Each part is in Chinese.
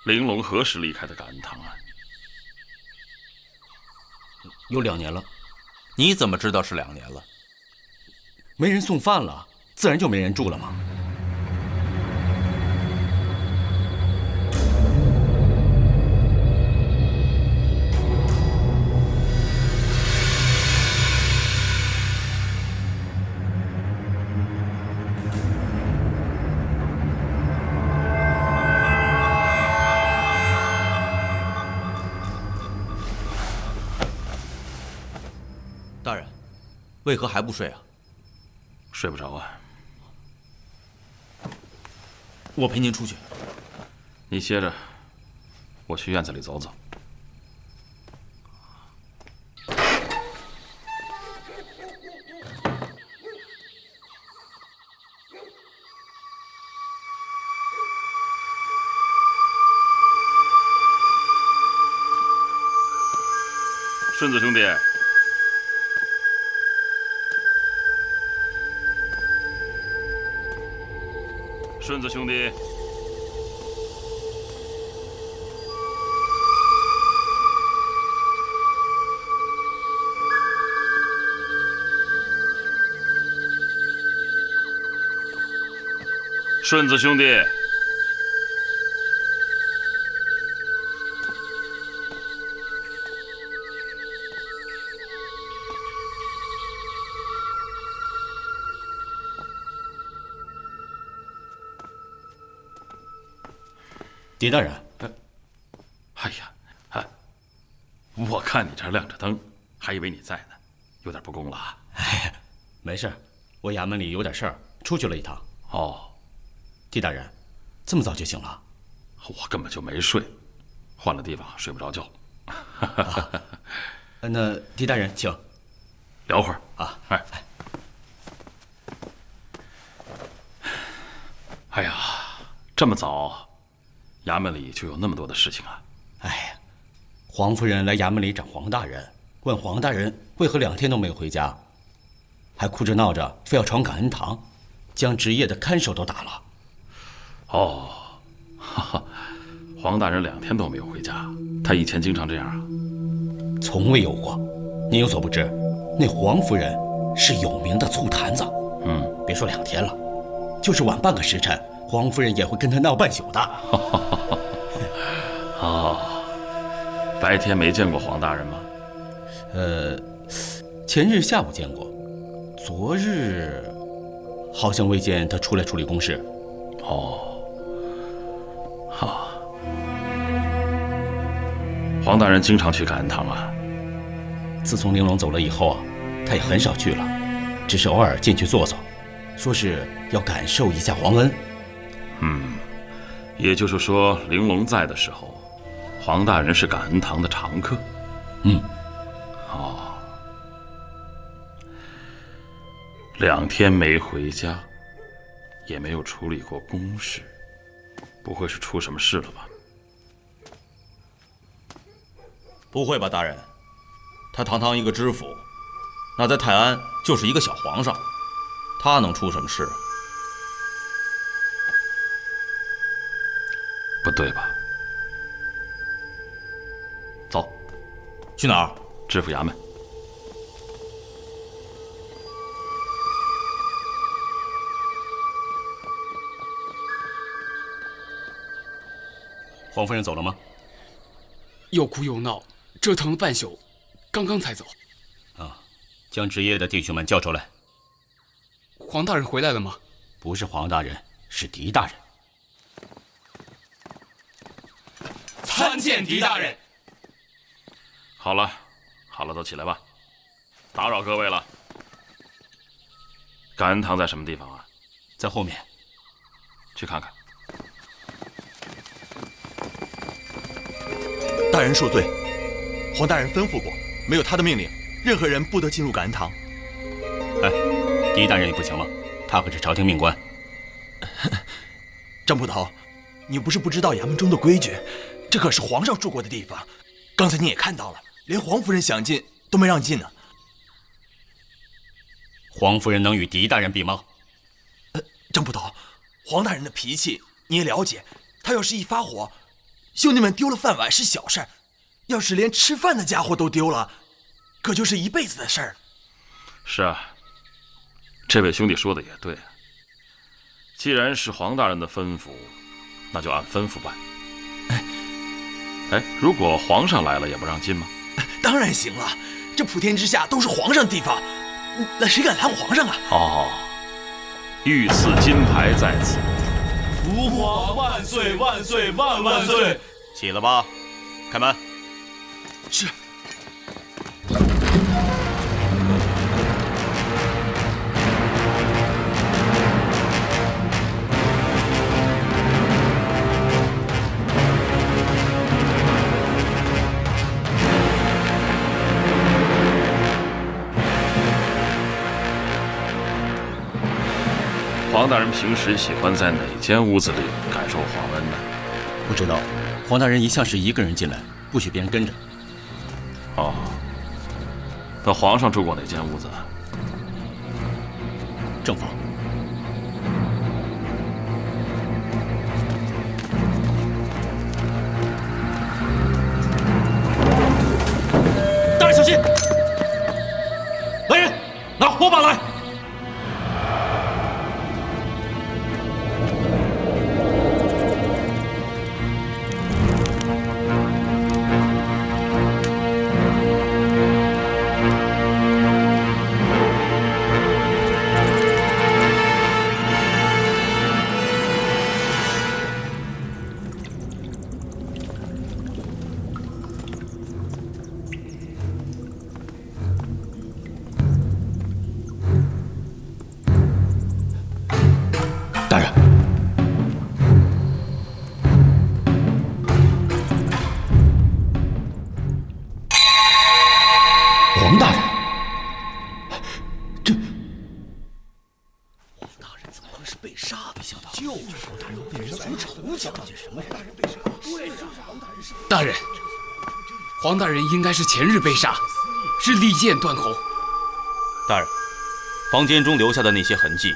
玲珑何时离开的感恩堂啊？有2年了。你怎么知道是2年了？没人送饭了，自然就没人住了嘛。大人，为何还不睡啊？睡不着啊。我陪您出去。你歇着，我去院子里走走。顺子兄弟。顺子兄弟，顺子兄弟，狄大人，哎呀，我看你这亮着灯，还以为你在呢，有点不恭了啊。哎，没事，我衙门里有点事儿，出去了一趟。哦，狄大人，这么早就醒了？我根本就没睡，换了地方睡不着觉。那狄大人，请聊会儿啊。哎呀，这么早，衙门里就有那么多的事情啊！哎呀，黄夫人来衙门里找黄大人，问黄大人为何2天都没有回家，还哭着闹着非要闯感恩堂，将值夜的看守都打了。哦，哈哈，黄大人2天都没有回家，他以前经常这样啊？从未有过。您有所不知，那黄夫人是有名的醋坛子。别说2天了，就是晚半个时辰，黄夫人也会跟他闹半宿的。白天没见过黄大人吗？前日下午见过，昨日好像未见他出来处理公事。黄大人经常去感恩堂啊？自从玲珑走了以后啊，他也很少去了，只是偶尔进去坐坐，说是要感受一下皇恩。也就是说，玲珑在的时候，黄大人是感恩堂的常客。2天没回家，也没有处理过公事，不会是出什么事了吧？不会吧，大人？他堂堂一个知府，那在泰安就是一个小皇上，他能出什么事？不对吧？走，去哪儿？知府衙门。黄夫人走了吗？又哭又闹，折腾了半宿，刚刚才走。将值夜的弟兄们叫出来。黄大人回来了吗？不是黄大人，是狄大人。参见狄大人。好了，都起来吧，打扰各位了。感恩堂在什么地方啊？在后面。去看看。大人恕罪，黄大人吩咐过，没有他的命令，任何人不得进入感恩堂。狄大人也不行吗？他可是朝廷命官。张捕头，你不是不知道衙门中的规矩，这可是皇上住过的地方。刚才你也看到了，连黄夫人想进都没让进呢。黄夫人能与狄大人比吗？张捕头，黄大人的脾气你也了解，他要是一发火，兄弟们丢了饭碗是小事儿，要是连吃饭的家伙都丢了，可就是一辈子的事儿。是啊，这位兄弟说的也对。既然是黄大人的吩咐，那就按吩咐办。哎，如果皇上来了也不让进吗？当然行了，这普天之下都是皇上的地方，那谁敢拦皇上啊？哦，御赐金牌在此。吾皇万岁万岁万万岁！起了吧，开门。是。黄大人平时喜欢在哪间屋子里感受皇恩呢？不知道，黄大人一向是一个人进来，不许别人跟着。哦，那皇上住过哪间屋子？正房。大人小心！来人，拿火把来！大人，黄大人，这黄大人怎么会是被杀的？没想到，就是黄大人被人所仇家，这什么人？对呀，大人，黄大人应该是前日被杀，是利剑断喉。大人，房间中留下的那些痕迹，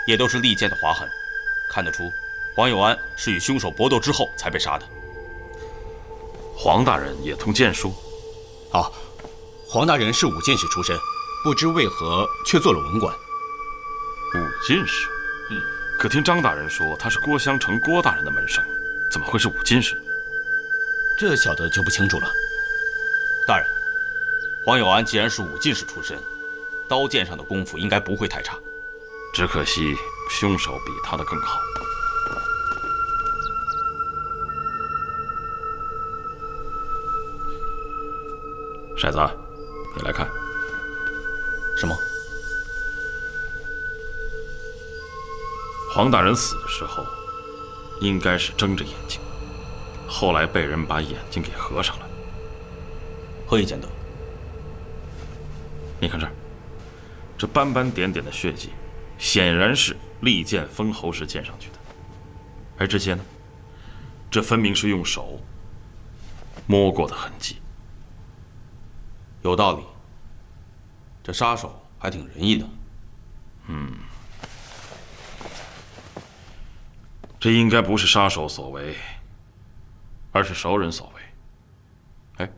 也都是利剑的划痕，看得出黄有安是与凶手搏斗之后才被杀的。黄大人也通剑术？啊，黄大人是武进士出身，不知为何却做了文官。武进士？可听张大人说他是郭襄城郭大人的门生，怎么会是武进士？这小的就不清楚了。大人，黄有安既然是武进士出身，刀剑上的功夫应该不会太差。只可惜凶手比他的更好。骰子，你来看。什么？黄大人死的时候，应该是睁着眼睛，后来被人把眼睛给合上了。何以见得？你看这儿，这斑斑点点的血迹，显然是利剑封喉时溅上去的。而这些呢，这分明是用手摸过的痕迹。有道理，这杀手还挺仁义的。这应该不是杀手所为，而是熟人所为。哎，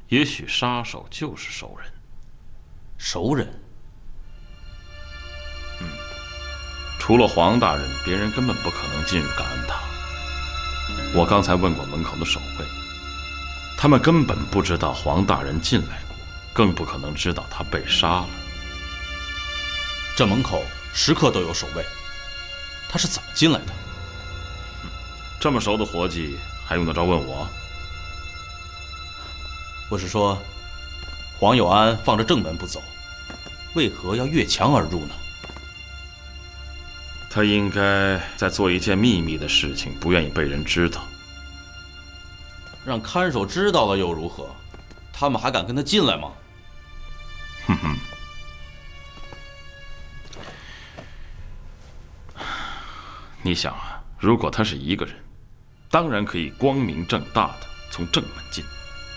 也许杀手就是熟人。熟人？除了黄大人，别人根本不可能进入感恩堂。我刚才问过门口的守卫，他们根本不知道黄大人进来过，更不可能知道他被杀了。这门口时刻都有守卫，他是怎么进来的？这么熟的活计，还用得着问我？我是说，黄有安放着正门不走，为何要越墙而入呢？他应该在做一件秘密的事情，不愿意被人知道。让看守知道了又如何？他们还敢跟他进来吗？哼哼。你想啊，如果他是一个人，当然可以光明正大的从正门进，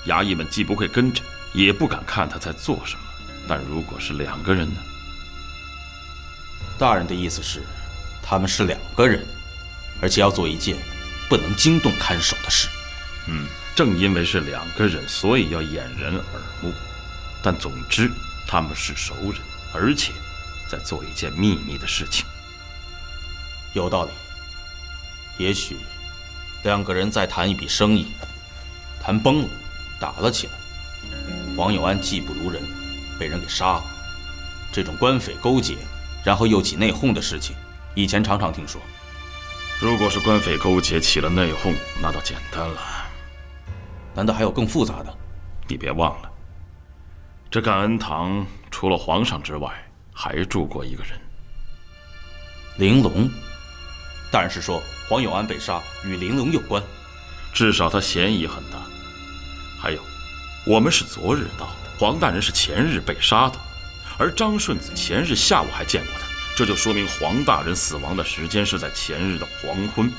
衙役们既不会跟着，也不敢看他在做什么。但如果是两个人呢？大人的意思是，他们是两个人，而且要做一件不能惊动看守的事。正因为是两个人，所以要掩人耳目。但总之，他们是熟人，而且在做一件秘密的事情。有道理。也许两个人在谈一笔生意，谈崩了，打了起来。黄有安技不如人，被人给杀了。这种官匪勾结，然后又起内讧的事情，以前常常听说。如果是官匪勾结起了内讧，那倒简单了。难道还有更复杂的？你别忘了，这感恩堂除了皇上之外，还住过一个人。玲珑。大人是说黄有安被杀与玲珑有关？至少他嫌疑很大。还有，我们是昨日到的，黄大人是前日被杀的，而张顺子前日下午还见过他，这就说明黄大人死亡的时间是在前日的黄昏、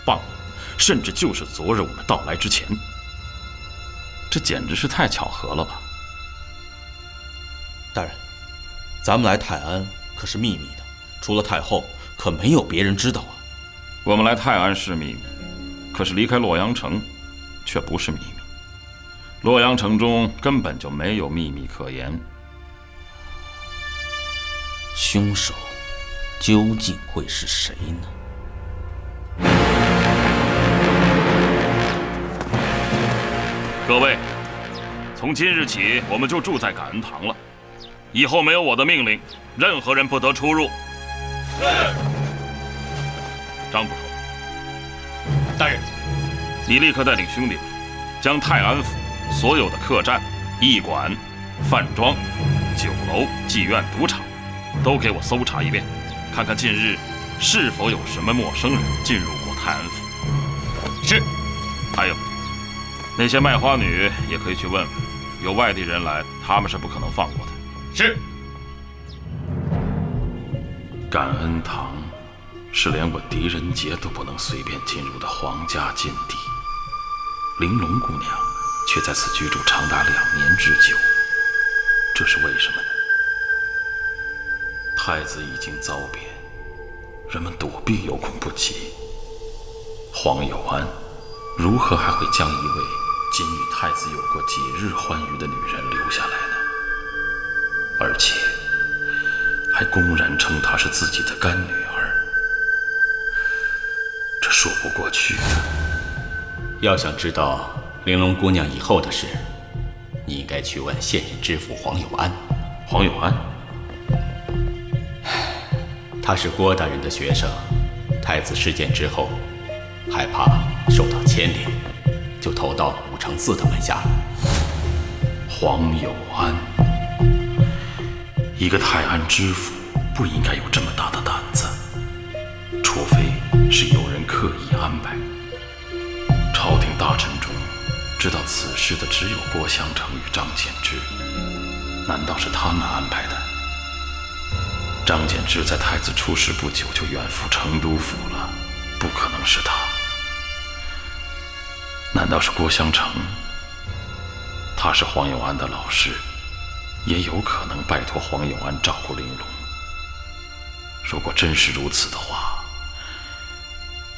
傍晚，甚至就是昨日我们到来之前。这简直是太巧合了吧！大人，咱们来泰安可是秘密的，除了太后，可没有别人知道啊。我们来泰安是秘密，可是离开洛阳城，却不是秘密。洛阳城中根本就没有秘密可言。凶手究竟会是谁呢？各位，从今日起，我们就住在感恩堂了。以后没有我的命令，任何人不得出入。是。张捕头，大人，你立刻带领兄弟们，将泰安府所有的客栈、驿馆、饭庄、酒楼、妓院、赌场，都给我搜查一遍，看看近日是否有什么陌生人进入过泰安府。是。还有，那些卖花女也可以去问问，有外地人来，他们是不可能放过的。是。感恩堂是连我狄仁杰都不能随便进入的皇家禁地，玲珑姑娘却在此居住长达2年之久，这是为什么呢？太子已经遭贬，人们躲避有恐不及，黄有安如何还会将一位仅与太子有过几日欢愉的女人留下来呢？而且还公然称她是自己的干女儿，这说不过去啊。要想知道玲珑姑娘以后的事，你应该去问现任知府黄有安。黄有安，他是郭大人的学生，太子事件之后，害怕受到牵连，就投到武承嗣的门下了。黄有安，一个泰安知府不应该有这么大的胆子，除非是有人刻意安排。朝廷大臣中知道此事的只有郭襄城与张柬之，难道是他们安排的？张柬之在太子出事不久就远赴成都府了，不可能是他。难道是郭襄城？他是黄有安的老师，也有可能拜托黄有安照顾玲珑。如果真是如此的话，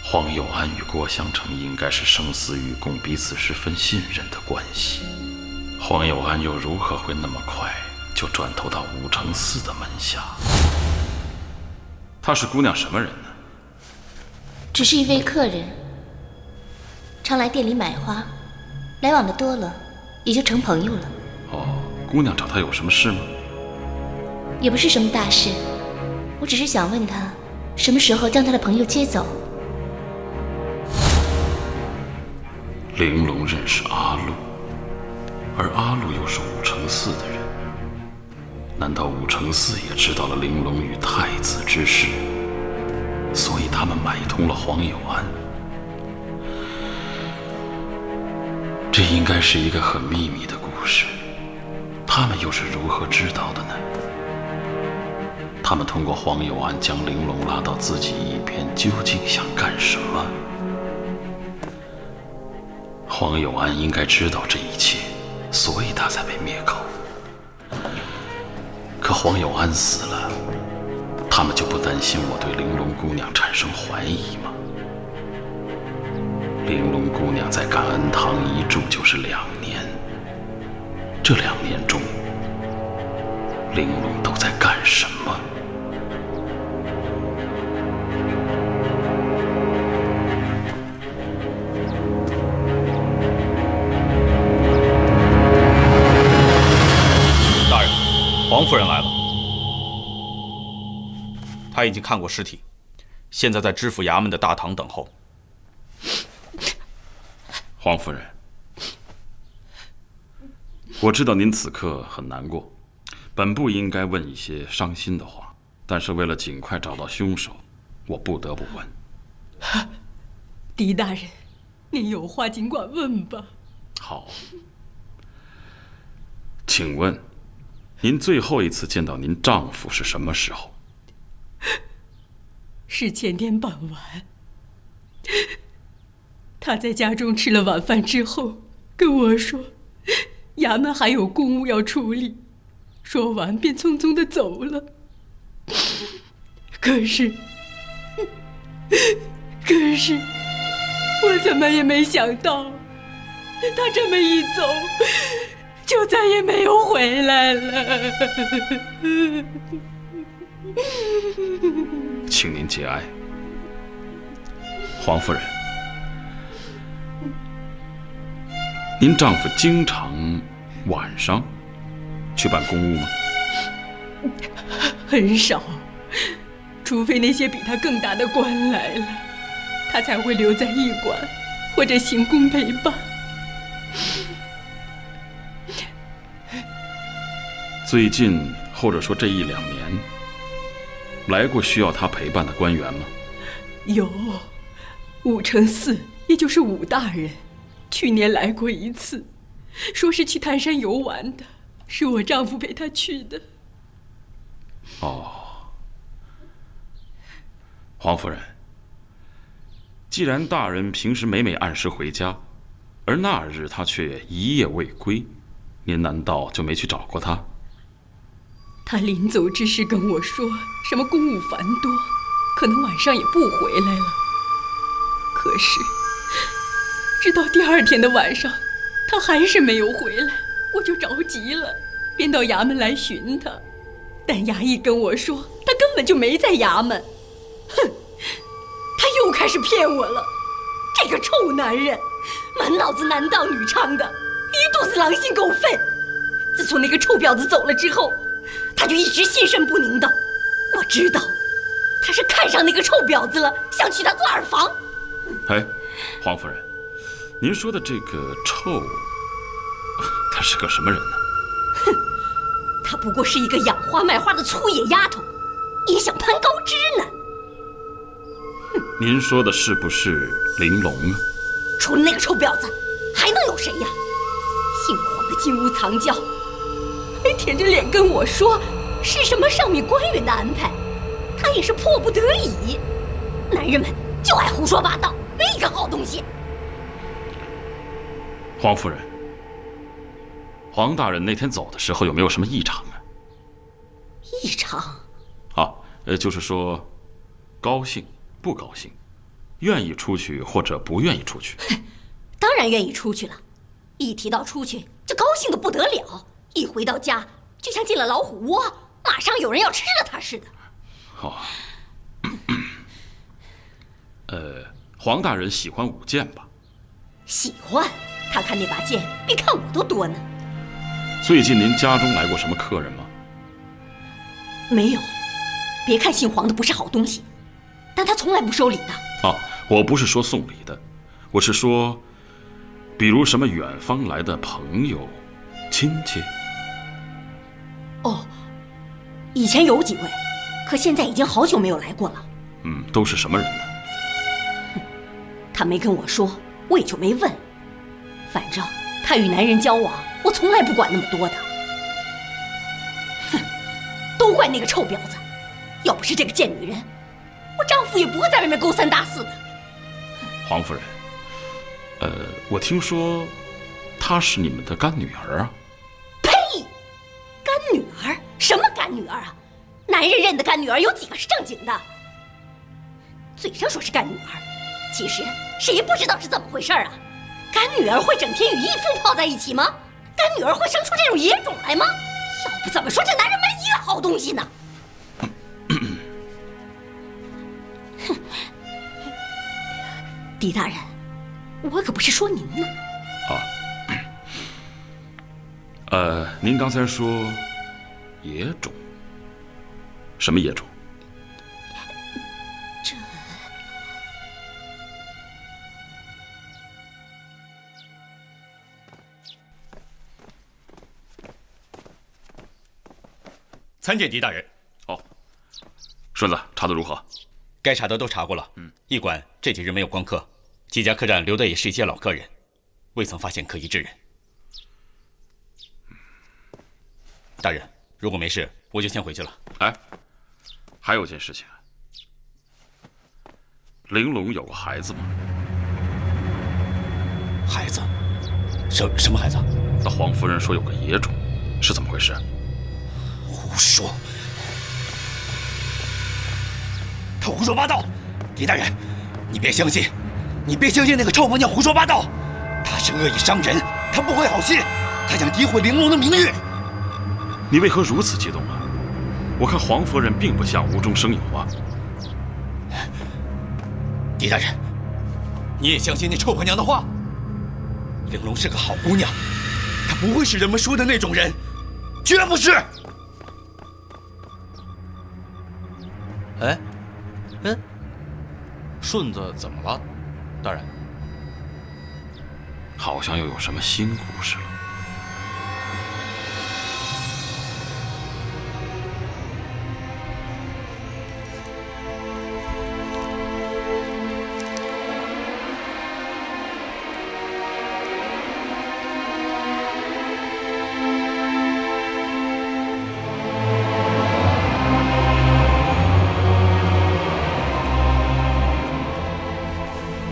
黄有安与郭襄城应该是生死与共，彼此十分信任的关系。黄有安又如何会那么快就转投到武承嗣的门下？他是姑娘什么人呢？只是一位客人，常来店里买花，来往的多了，也就成朋友了。哦，姑娘找他有什么事吗？也不是什么大事，我只是想问他，什么时候将他的朋友接走。玲珑认识阿禄，而阿禄又是武承嗣的人，难道武承嗣也知道了玲珑与太子之事，所以他们买通了黄有安？这应该是一个很秘密的故事，他们又是如何知道的呢？他们通过黄有安将玲珑拉到自己一边，究竟想干什么？黄有安应该知道这一切，所以他才被灭口。可黄有安死了，他们就不担心我对玲珑姑娘产生怀疑吗？玲珑姑娘在感恩堂一住就是2年，这2年中，玲珑都在干什么？大人，黄夫人来了。她已经看过尸体，现在在知府衙门的大堂等候。黄夫人，我知道您此刻很难过，本不应该问一些伤心的话，但是为了尽快找到凶手，我不得不问。狄大人，您有话尽管问吧。好，请问，您最后一次见到您丈夫是什么时候？是前天傍晚。他在家中吃了晚饭之后，跟我说，衙门还有公务要处理，说完便匆匆地走了。可是，我怎么也没想到，他这么一走，就再也没有回来了。请您节哀，黄夫人。您丈夫经常晚上去办公务吗？很少，除非那些比他更大的官来了，他才会留在驿馆或者行宫陪伴。最近或者说这1-2年，来过需要他陪伴的官员吗？有，5乘4，也就是武大人。去年来过一次，说是去泰山游玩的，是我丈夫陪他去的。哦，黄夫人，既然大人平时每按时回家，而那日他却一夜未归，您难道就没去找过他？他临走之时跟我说，什么公务繁多，可能晚上也不回来了。可是直到第2天的晚上，他还是没有回来，我就着急了，便到衙门来寻他。但衙役跟我说，他根本就没在衙门。哼，他又开始骗我了。这个臭男人，满脑子男盗女娼的，一肚子狼心狗肺。自从那个臭婊子走了之后，他就一直心神不宁的。我知道，他是看上那个臭婊子了，想娶她做2房。哎，黄夫人，您说的这个臭，她是个什么人呢？哼，她不过是一个养花卖花的粗野丫头，也想攀高枝呢。您说的是不是玲珑啊？除了那个臭婊子，还能有谁呀？姓黄的金屋藏娇，还舔着脸跟我说是什么上面官员的安排，他也是迫不得已。男人们就爱胡说八道，没一个好东西。黄夫人，黄大人那天走的时候有没有什么异常啊？异常？啊，就是说，高兴、不高兴，愿意出去或者不愿意出去。当然愿意出去了，一提到出去就高兴得不得了，一回到家就像进了老虎窝，马上有人要吃了他似的。哦，黄大人喜欢舞剑吧？喜欢，他看那把剑比看我都多呢。最近您家中来过什么客人吗？没有，别看姓黄的不是好东西，但他从来不收礼的。啊，我不是说送礼的，我是说，比如什么远方来的朋友、亲戚。哦，以前有几位，可现在已经好久没有来过了。都是什么人呢？他没跟我说，我也就没问。反正他与男人交往，我从来不管那么多的。哼，都怪那个臭婊子！要不是这个贱女人，我丈夫也不会在外面勾三搭四的。黄夫人，我听说她是你们的干女儿啊？呸！干女儿？什么干女儿啊？男人认的干女儿有几个是正经的？嘴上说是干女儿，其实谁不知道是怎么回事啊？干女儿会整天与义父泡在一起吗？干女儿会生出这种野种来吗？要不怎么说这男人没一个好东西呢？哼，狄大人，我可不是说您呢。您刚才说野种，什么野种？这参见狄大人。哦，顺子，查得如何？该查的都查过了。驿馆这几日没有光客，几家客栈留的也是一些老客人，未曾发现可疑之人。大人，如果没事，我就先回去了。哎，还有件事情，玲珑有个孩子吗？孩子？什么孩子？那黄夫人说有个野种，是怎么回事？胡说！他胡说八道！狄大人，你别相信，你别相信那个臭婆娘胡说八道！她是恶意伤人，她不怀好心，她想诋毁玲珑的名誉。你为何如此激动啊？我看黄夫人并不像无中生有啊。狄大人，你也相信那臭婆娘的话？玲珑是个好姑娘，她不会是人们说的那种人，绝不是。哎，顺子怎么了，大人？好像又有什么新故事了。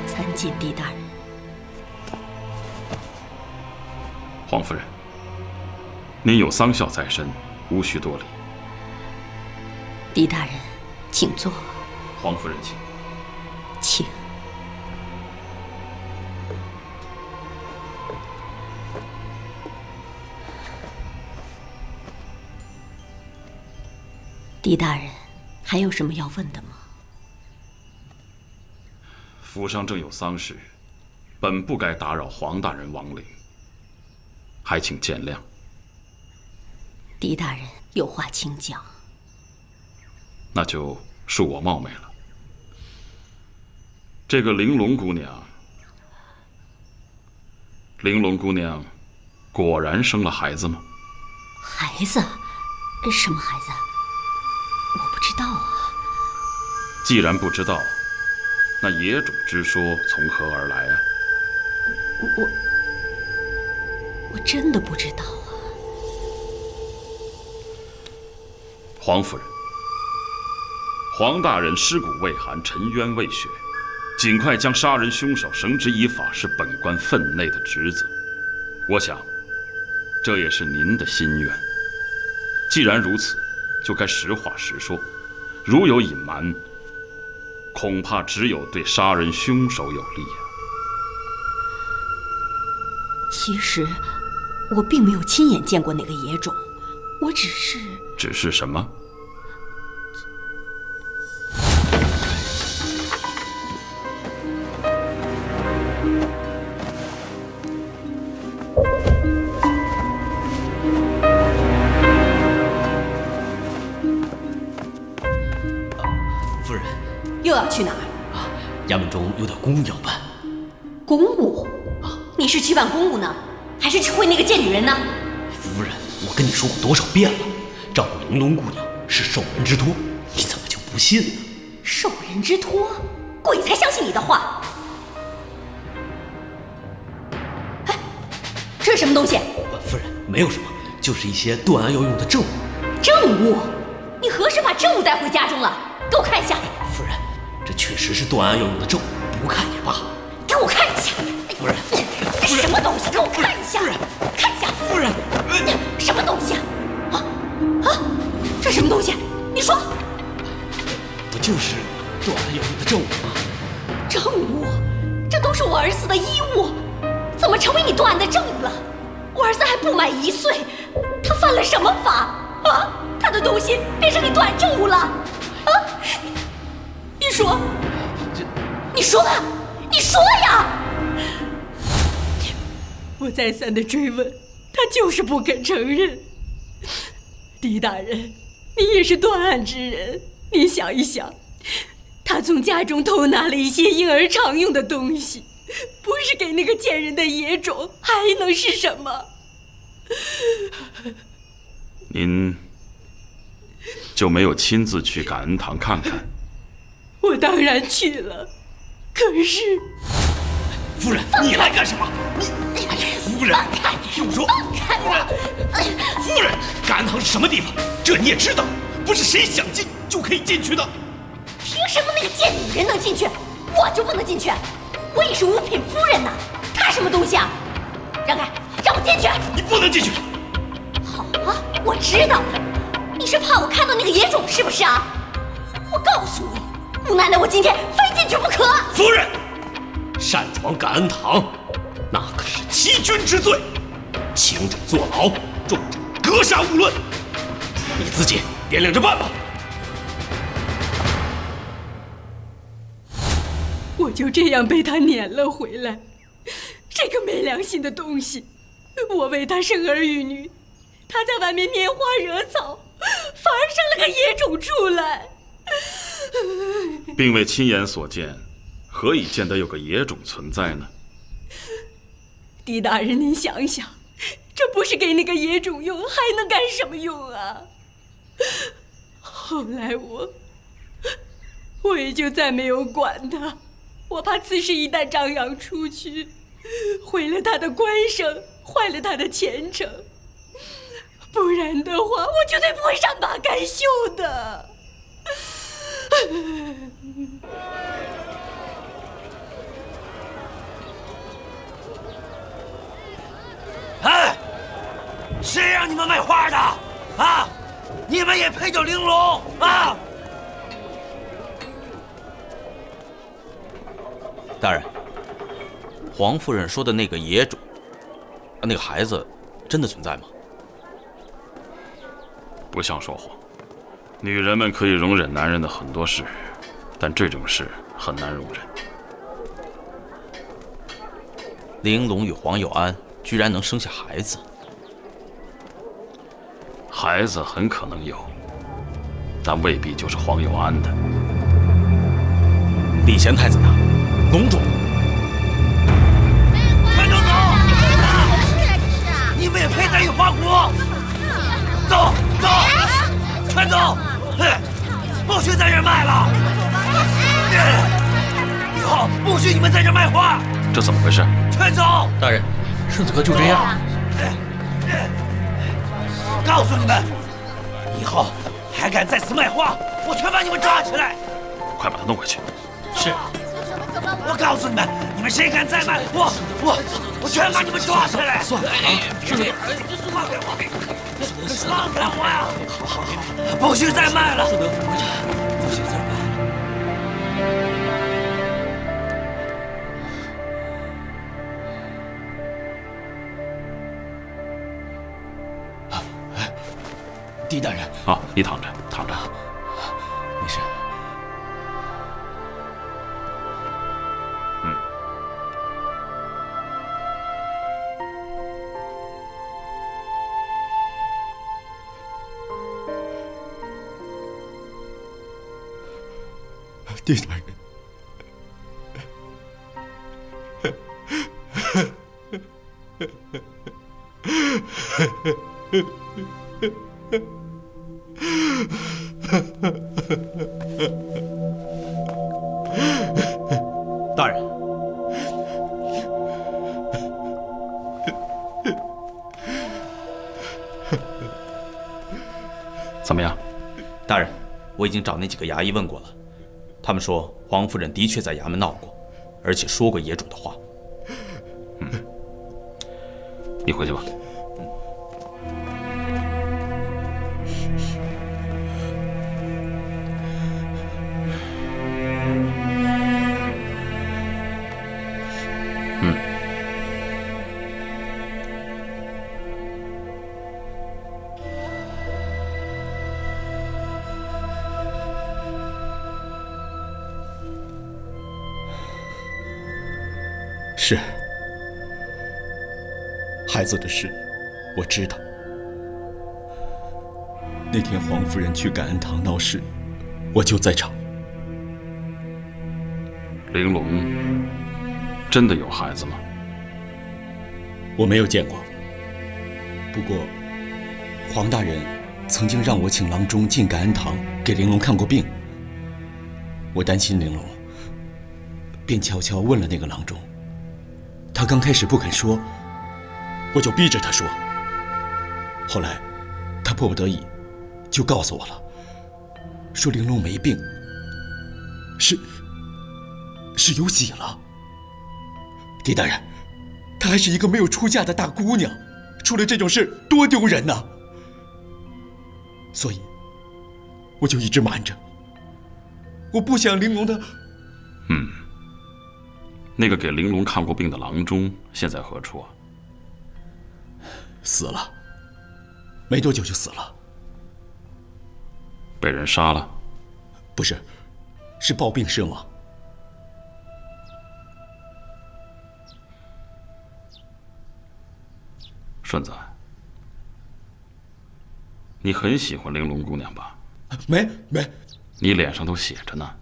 参见狄大人。黄夫人，您有丧孝在身，无需多礼。狄大人，请坐。黄夫人，请。请。狄大人，还有什么要问的吗？府上正有丧事，本不该打扰黄大人亡灵，还请见谅。狄大人有话请讲。那就恕我冒昧了。这个玲珑姑娘，果然生了孩子吗？孩子？什么孩子？我不知道啊。既然不知道，那野种之说从何而来啊？我真的不知道啊。黄夫人，黄大人尸骨未寒，沉冤未雪，尽快将杀人凶手绳之以法，是本官分内的职责。我想，这也是您的心愿。既然如此，就该实话实说。如有隐瞒，恐怕只有对杀人凶手有利啊。其实，我并没有亲眼见过那个野种，我只是……只是什么？夫人，又要去哪儿？衙门中有点公务要办。公务？你是去办公务呢，还是去会那个贱女人呢？夫人，我跟你说过多少遍了，照顾玲珑姑娘是受人之托，你怎么就不信呢？受人之托？鬼才相信你的话！哎，这是什么东西？夫人，没有什么，就是一些断案要用的证物。证物？你何时把证物带回家中了？给我看一下。夫人，这确实是断案要用的证物，不看也罢。给我看一下。夫人，这什么东西？给我看一下。看一下。夫人，什么东西啊？这什么东西？你说。不就是断案要用的证物吗？证物？们成为你断案的证物了。我儿子还不满1岁，他犯了什么法啊？他的东西变成你断案证物了啊？你说，你说吧，你说呀！我再三的追问，他就是不肯承认。狄大人，你也是断案之人，你想一想，他从家中偷拿了一些婴儿常用的东西，不是给那个贱人的野种，还能是什么？您就没有亲自去感恩堂看看？我当然去了，可是夫人，你来干什么？夫人，听我说，放开我！夫人，感恩堂是什么地方？这你也知道，不是谁想进就可以进去的。凭什么那个贱女人能进去，我就不能进去？我也是五品夫人呐，她什么东西啊？让开，让我进去！你不能进去。好啊，我知道了，你是怕我看到那个野种是不是啊？我告诉你，吴奶奶，我今天非进去不可。夫人，擅闯感恩堂，那可是欺君之罪，轻者坐牢，重者格杀勿论。你自己掂量着办吧。我就这样被他撵了回来，这个没良心的东西！我为他生儿育女，他在外面拈花惹草，反而生了个野种出来。并未亲眼所见，何以见得有个野种存在呢？狄大人，您想想，这不是给那个野种用，还能干什么用啊？后来我也就再没有管他，我怕此事一旦张扬出去，毁了他的官声，坏了他的前程。不然的话，我绝对不会善罢甘休的。哎，谁让你们卖花的？啊，你们也配叫玲珑啊？大人，黄夫人说的那个野种，那个孩子，真的存在吗？不像说谎。女人们可以容忍男人的很多事，但这种事很难容忍。玲珑与黄有安居然能生下孩子，孩子很可能有，但未必就是黄有安的。礼贤太子呢？隆重！快都走！你们也配在御花国？走走，全走！不许在这儿卖了！以后不许你们在这儿卖花！这怎么回事？全走！大人，顺子哥就这样。告诉你们，以后还敢在此卖花，我全把你们抓起来！快把他弄回去。是。我告诉你们，你们谁敢再卖，我全把你们抓起来！算了，顺子哥，放开我！放开我呀！好，不许再卖了！顺德，回去，不许再卖了。狄大人啊，你躺着，躺着，没事。狄大人，大人，怎么样？大人，我已经找那几个衙役问过了。他们说，黄夫人的确在衙门闹过，而且说过野种的话。你回去吧。是，孩子的事我知道。那天黄夫人去感恩堂闹事，我就在场。玲珑真的有孩子吗？我没有见过，不过黄大人曾经让我请郎中进感恩堂给玲珑看过病。我担心玲珑，便悄悄问了那个郎中。他刚开始不肯说，我就逼着他说。后来他迫不得已就告诉我了，说玲珑没病，是有喜了。狄大人，她还是一个没有出嫁的大姑娘，出了这种事多丢人呐！所以我就一直瞒着，我不想玲珑的。那个给玲珑看过病的郎中现在何处啊？死了，没多久就死了。被人杀了？不是，是暴病身亡。顺子，你很喜欢玲珑姑娘吧？没，你脸上都写着呢。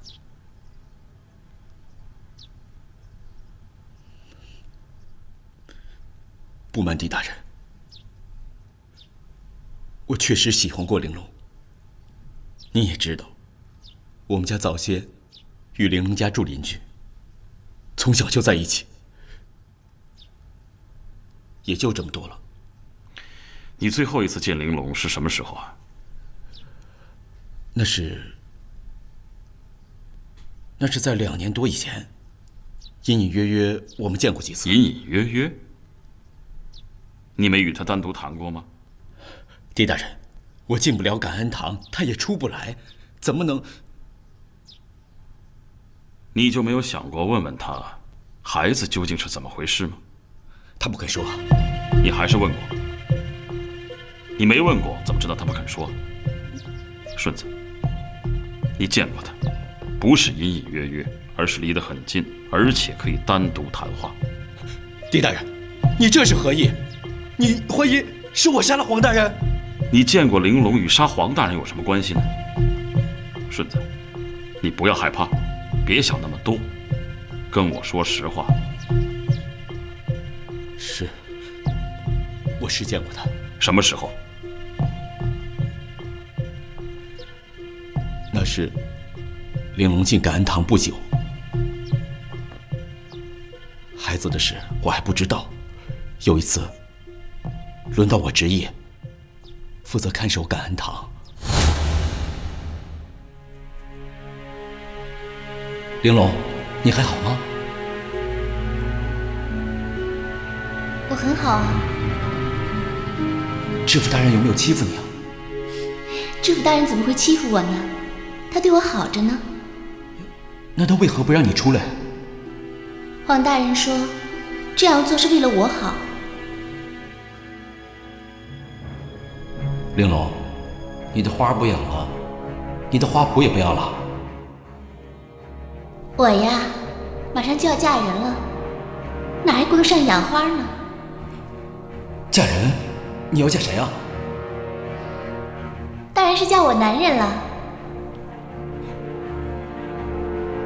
不瞒狄大人，我确实喜欢过玲珑。你也知道，我们家早先与玲珑家住邻居，从小就在一起，也就这么多了。你最后一次见玲珑是什么时候啊？那是在2年多以前，隐隐约约我们见过几次。隐隐约约？你没与他单独谈过吗？狄大人，我进不了感恩堂，他也出不来，怎么能？你就没有想过问问他，孩子究竟是怎么回事吗？他不肯说。你还是问过？你没问过，怎么知道他不肯说？顺子，你见过他，不是隐隐约约，而是离得很近，而且可以单独谈话。狄大人，你这是何意？你怀疑是我杀了黄大人？你见过玲珑与杀黄大人有什么关系呢？顺子，你不要害怕，别想那么多，跟我说实话。是，我是见过他。什么时候？那是玲珑进感恩堂不久，孩子的事我还不知道。有一次，轮到我值夜，负责看守感恩堂。玲珑，你还好吗？我很好啊。知府大人有没有欺负你啊？知府大人怎么会欺负我呢？他对我好着呢。那他为何不让你出来？黄大人说，这样做是为了我好。玲珑，你的花不养了，你的花圃也不要了。我呀，马上就要嫁人了，哪还顾得上养花呢？嫁人？你要嫁谁啊？当然是嫁我男人了。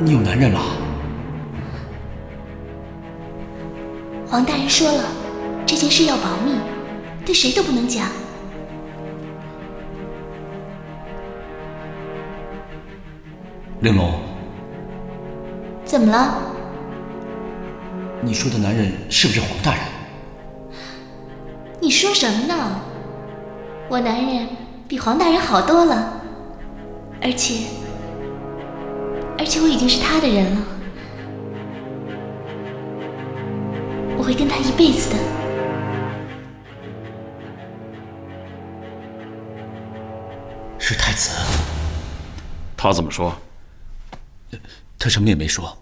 你有男人了？黄大人说了，这件事要保密，对谁都不能讲。玲珑，怎么了？你说的男人是不是黄大人？你说什么呢？我男人比黄大人好多了，而且我已经是他的人了，我会跟他一辈子的。是太子？他怎么说？他什么也没说。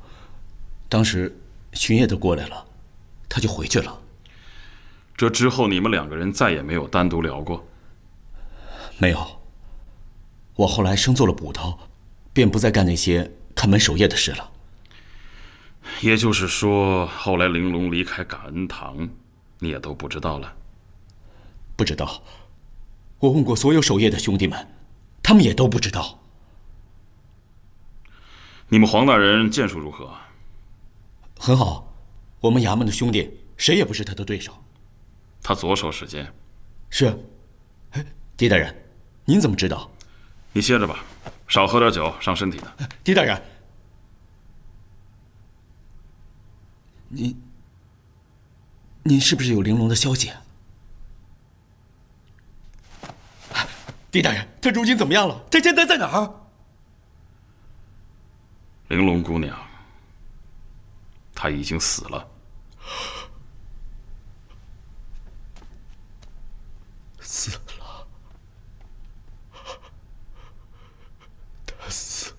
当时巡夜的过来了，他就回去了。这之后你们2个人再也没有单独聊过？没有。我后来升做了捕头，便不再干那些看门守夜的事了。也就是说，后来玲珑离开感恩堂，你也都不知道了？不知道。我问过所有守夜的兄弟们，他们也都不知道。你们黄大人剑术如何？很好，我们衙门的兄弟谁也不是他的对手。他左手使剑。是。哎，狄大人，您怎么知道？你歇着吧，少喝点酒，伤身体的。狄大人，您是不是有玲珑的消息？狄大人，她如今怎么样了？她现在在哪儿？玲珑姑娘，她已经死了。死了。她死了。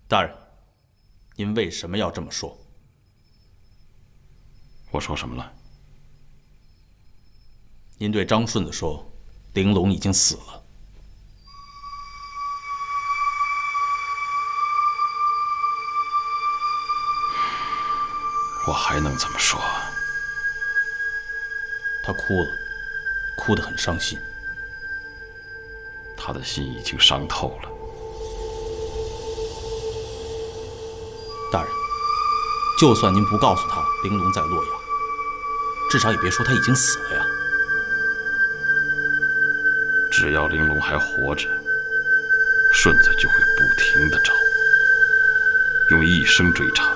大人，您为什么要这么说？我说什么了？您对张顺子说，玲珑已经死了。我还能怎么说？他哭了，哭得很伤心。他的心已经伤透了。大人，就算您不告诉他玲珑在洛阳，至少也别说他已经死了呀。只要玲珑还活着，顺子就会不停地找，用一生追查。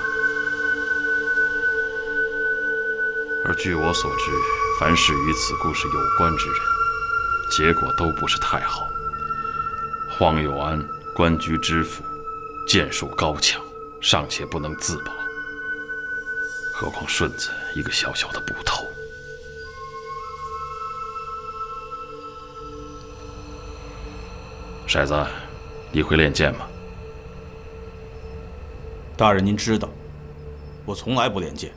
而据我所知，凡是与此故事有关之人，结果都不是太好。黄有安官居知府，剑术高强，尚且不能自保，何况顺子一个小小的捕头。骰子，你会练剑吗？大人，您知道，我从来不练剑。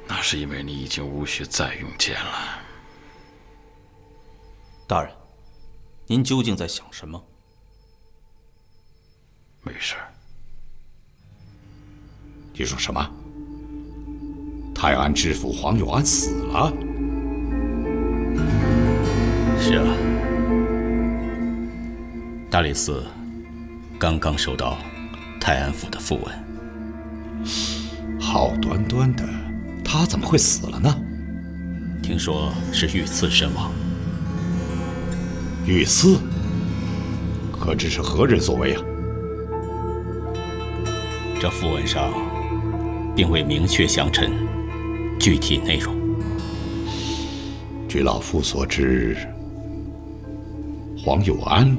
那是因为你已经无需再用剑了。大人，您究竟在想什么？没事。你说什么？泰安知府黄有安死了？是啊，大理寺刚刚收到泰安府的讣文。好端端的，他怎么会死了呢？听说是遇刺身亡。遇刺？可知是何人所为啊？这讣文上并未明确详陈具体内容。据老夫所知，黄有安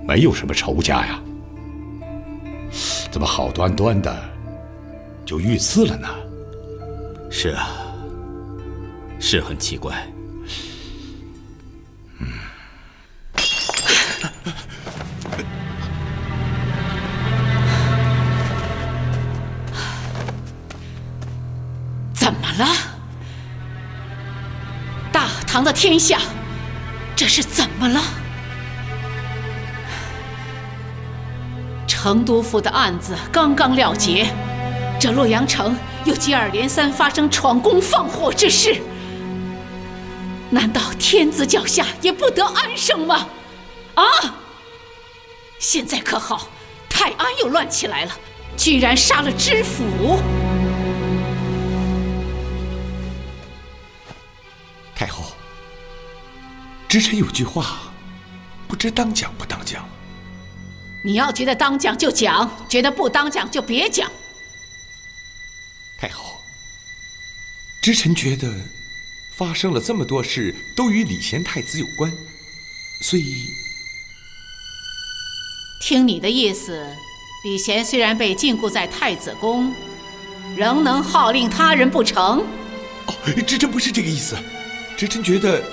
没有什么仇家呀，怎么好端端的就遇刺了呢？是啊，是很奇怪。怎么了？大唐的天下，这是怎么了？成都府的案子刚刚了结，这洛阳城又接二连三发生闯宫放火之事，难道天子脚下也不得安生吗？啊！现在可好，泰安又乱起来了，居然杀了知府。太后，侄臣有句话，不知当讲不当讲。你要觉得当讲就讲，觉得不当讲就别讲。太后，侄臣觉得发生了这么多事，都与礼贤太子有关，所以听你的意思，礼贤虽然被禁锢在太子宫，仍能号令他人不成？哦，侄臣不是这个意思，侄臣觉得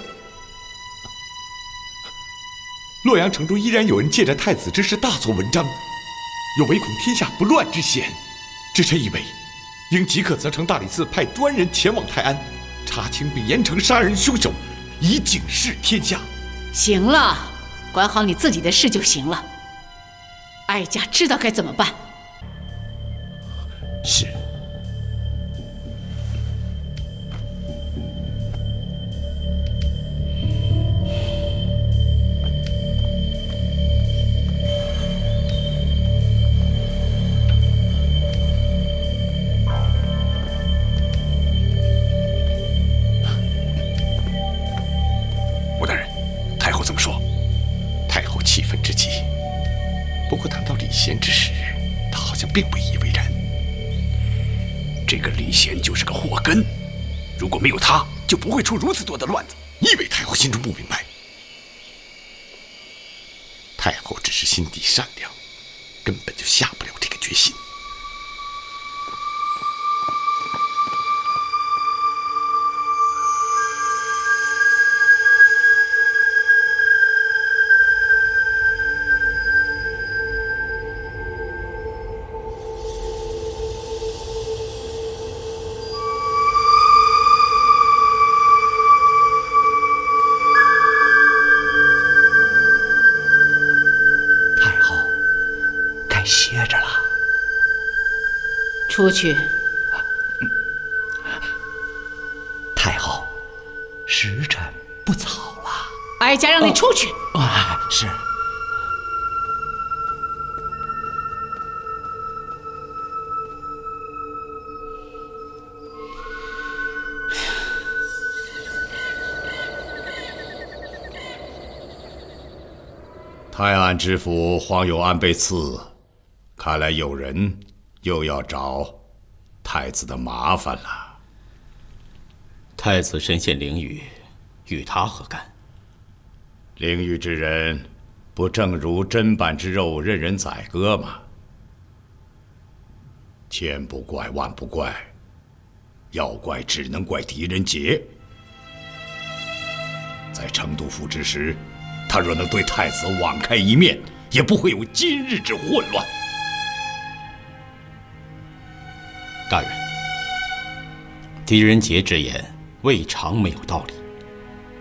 洛阳城中依然有人借着太子之事大做文章，有唯恐天下不乱之嫌。侄臣以为，应即刻责成大理寺派专人前往泰安，查清并严惩杀人凶手，以警示天下。行了，管好你自己的事就行了。哀家知道该怎么办。是。吴大人，太后怎么说？太后气愤之极。不过谈到礼贤之事，他好像并不以为然。这个礼贤就是个祸根，如果没有他，就不会出如此多的乱子。你以为太后心中不明白？太后只是心地善良，根本就下不了这个决心。出去。太后，时辰不早了。哀家让你出去。是。泰安知府黄有安被刺，看来有人又要找太子的麻烦了。太子身陷囹圄，与他何干？囹圄之人，不正如砧板之肉，任人宰割吗？千不怪万不怪，要怪只能怪狄仁杰。在成都府之时，他若能对太子网开一面，也不会有今日之混乱。大人，狄仁杰之言未尝没有道理。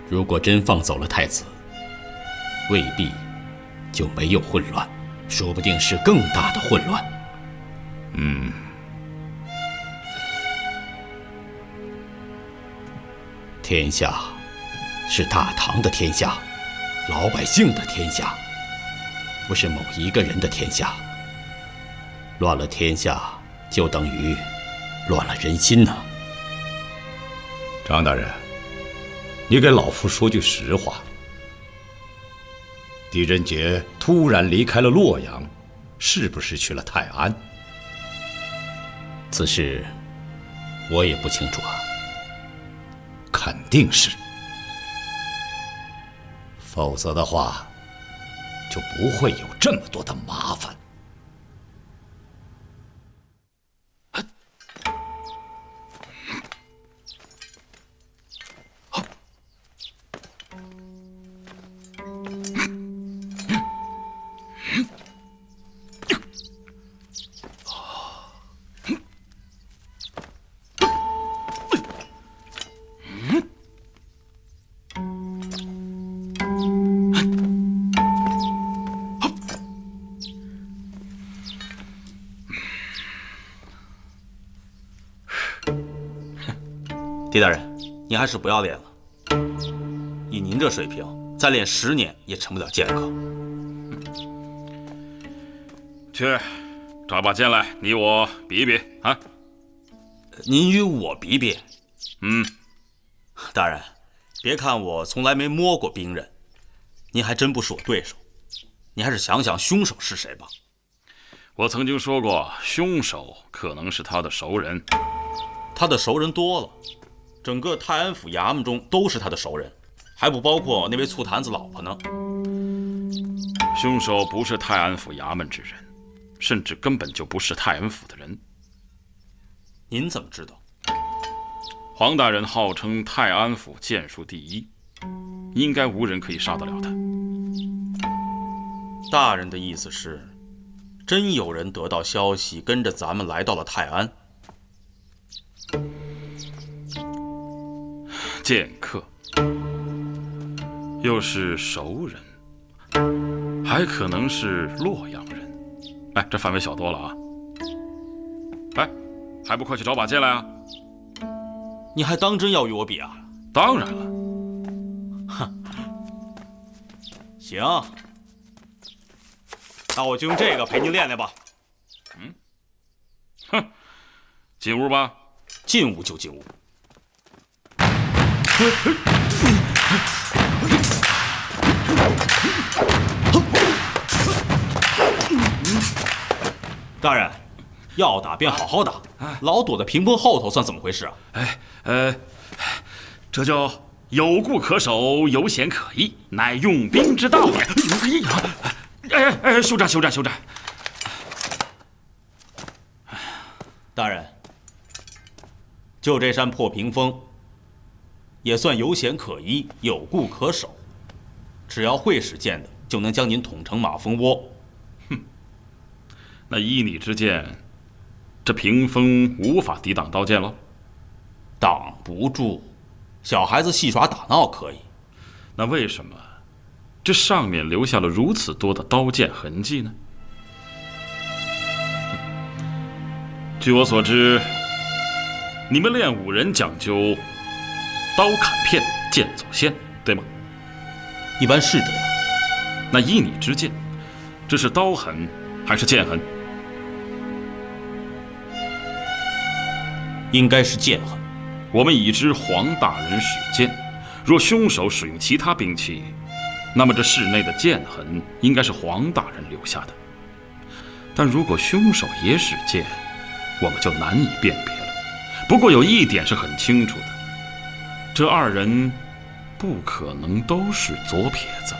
如果真放走了太子，未必就没有混乱，说不定是更大的混乱。天下是大唐的天下，老百姓的天下，不是某一个人的天下。乱了天下，就等于乱了人心呐。张大人，你给老夫说句实话。狄仁杰突然离开了洛阳，是不是去了泰安？此事我也不清楚啊。肯定是，否则的话，就不会有这么多的麻烦。狄大人，您还是不要练了。以您这水平，再练10年也成不了剑客。去，找把剑来，你我比一比啊！您与我比比？嗯，大人，别看我从来没摸过兵刃，您还真不是我对手。你还是想想凶手是谁吧。我曾经说过，凶手可能是他的熟人。他的熟人多了，整个泰安府衙门中都是他的熟人，还不包括那位醋坛子老婆呢。凶手不是泰安府衙门之人，甚至根本就不是泰安府的人。您怎么知道？黄大人号称泰安府剑术第一，应该无人可以杀得了他。大人的意思是，真有人得到消息，跟着咱们来到了泰安？剑客，又是熟人，还可能是洛阳人。哎，这范围小多了啊！哎，还不快去找把剑来啊！你还当真要与我比啊？当然了。哼，行，那我就用这个陪您练练吧。哼，进屋吧。进屋就进屋。大人，要打便好好打，老躲在屏风后头，算怎么回事啊？这叫有固可守，有险可依，乃用兵之道也。休战，休战，休战！大人，就这扇破屏风，也算有险可依，有固可守。只要会使剑的，就能将您捅成马蜂窝。哼，那依你之见，这屏风无法抵挡刀剑喽？挡不住，小孩子戏耍打闹可以。那为什么这上面留下了如此多的刀剑痕迹呢？据我所知，你们练武人讲究刀砍片，剑走线，对吗？一般是这样。那依你之见，这是刀痕还是剑痕？应该是剑痕。我们已知黄大人使剑，若凶手使用其他兵器，那么这室内的剑痕应该是黄大人留下的。但如果凶手也使剑，我们就难以辨别了。不过有一点是很清楚的，这二人不可能都是左撇子。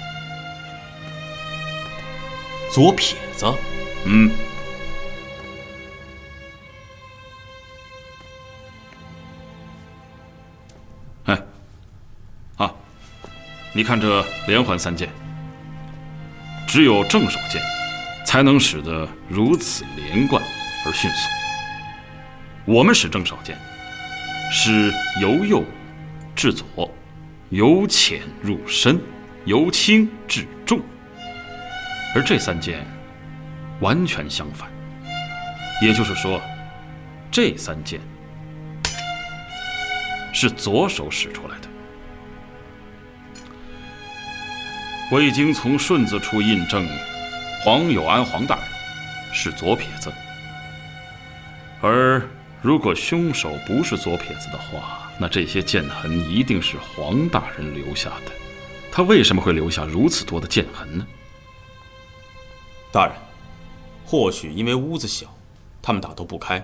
左撇子？嗯。你看这连环三剑，只有正手剑才能使得如此连贯而迅速。我们使正手剑，是由右至左，由浅入深，由轻至重，而这三剑完全相反。也就是说，这三剑是左手使出来的。我已经从顺子处印证，黄有安黄大人是左撇子。而如果凶手不是左撇子的话，那这些剑痕一定是黄大人留下的。他为什么会留下如此多的剑痕呢？大人，或许因为屋子小，他们打斗不开；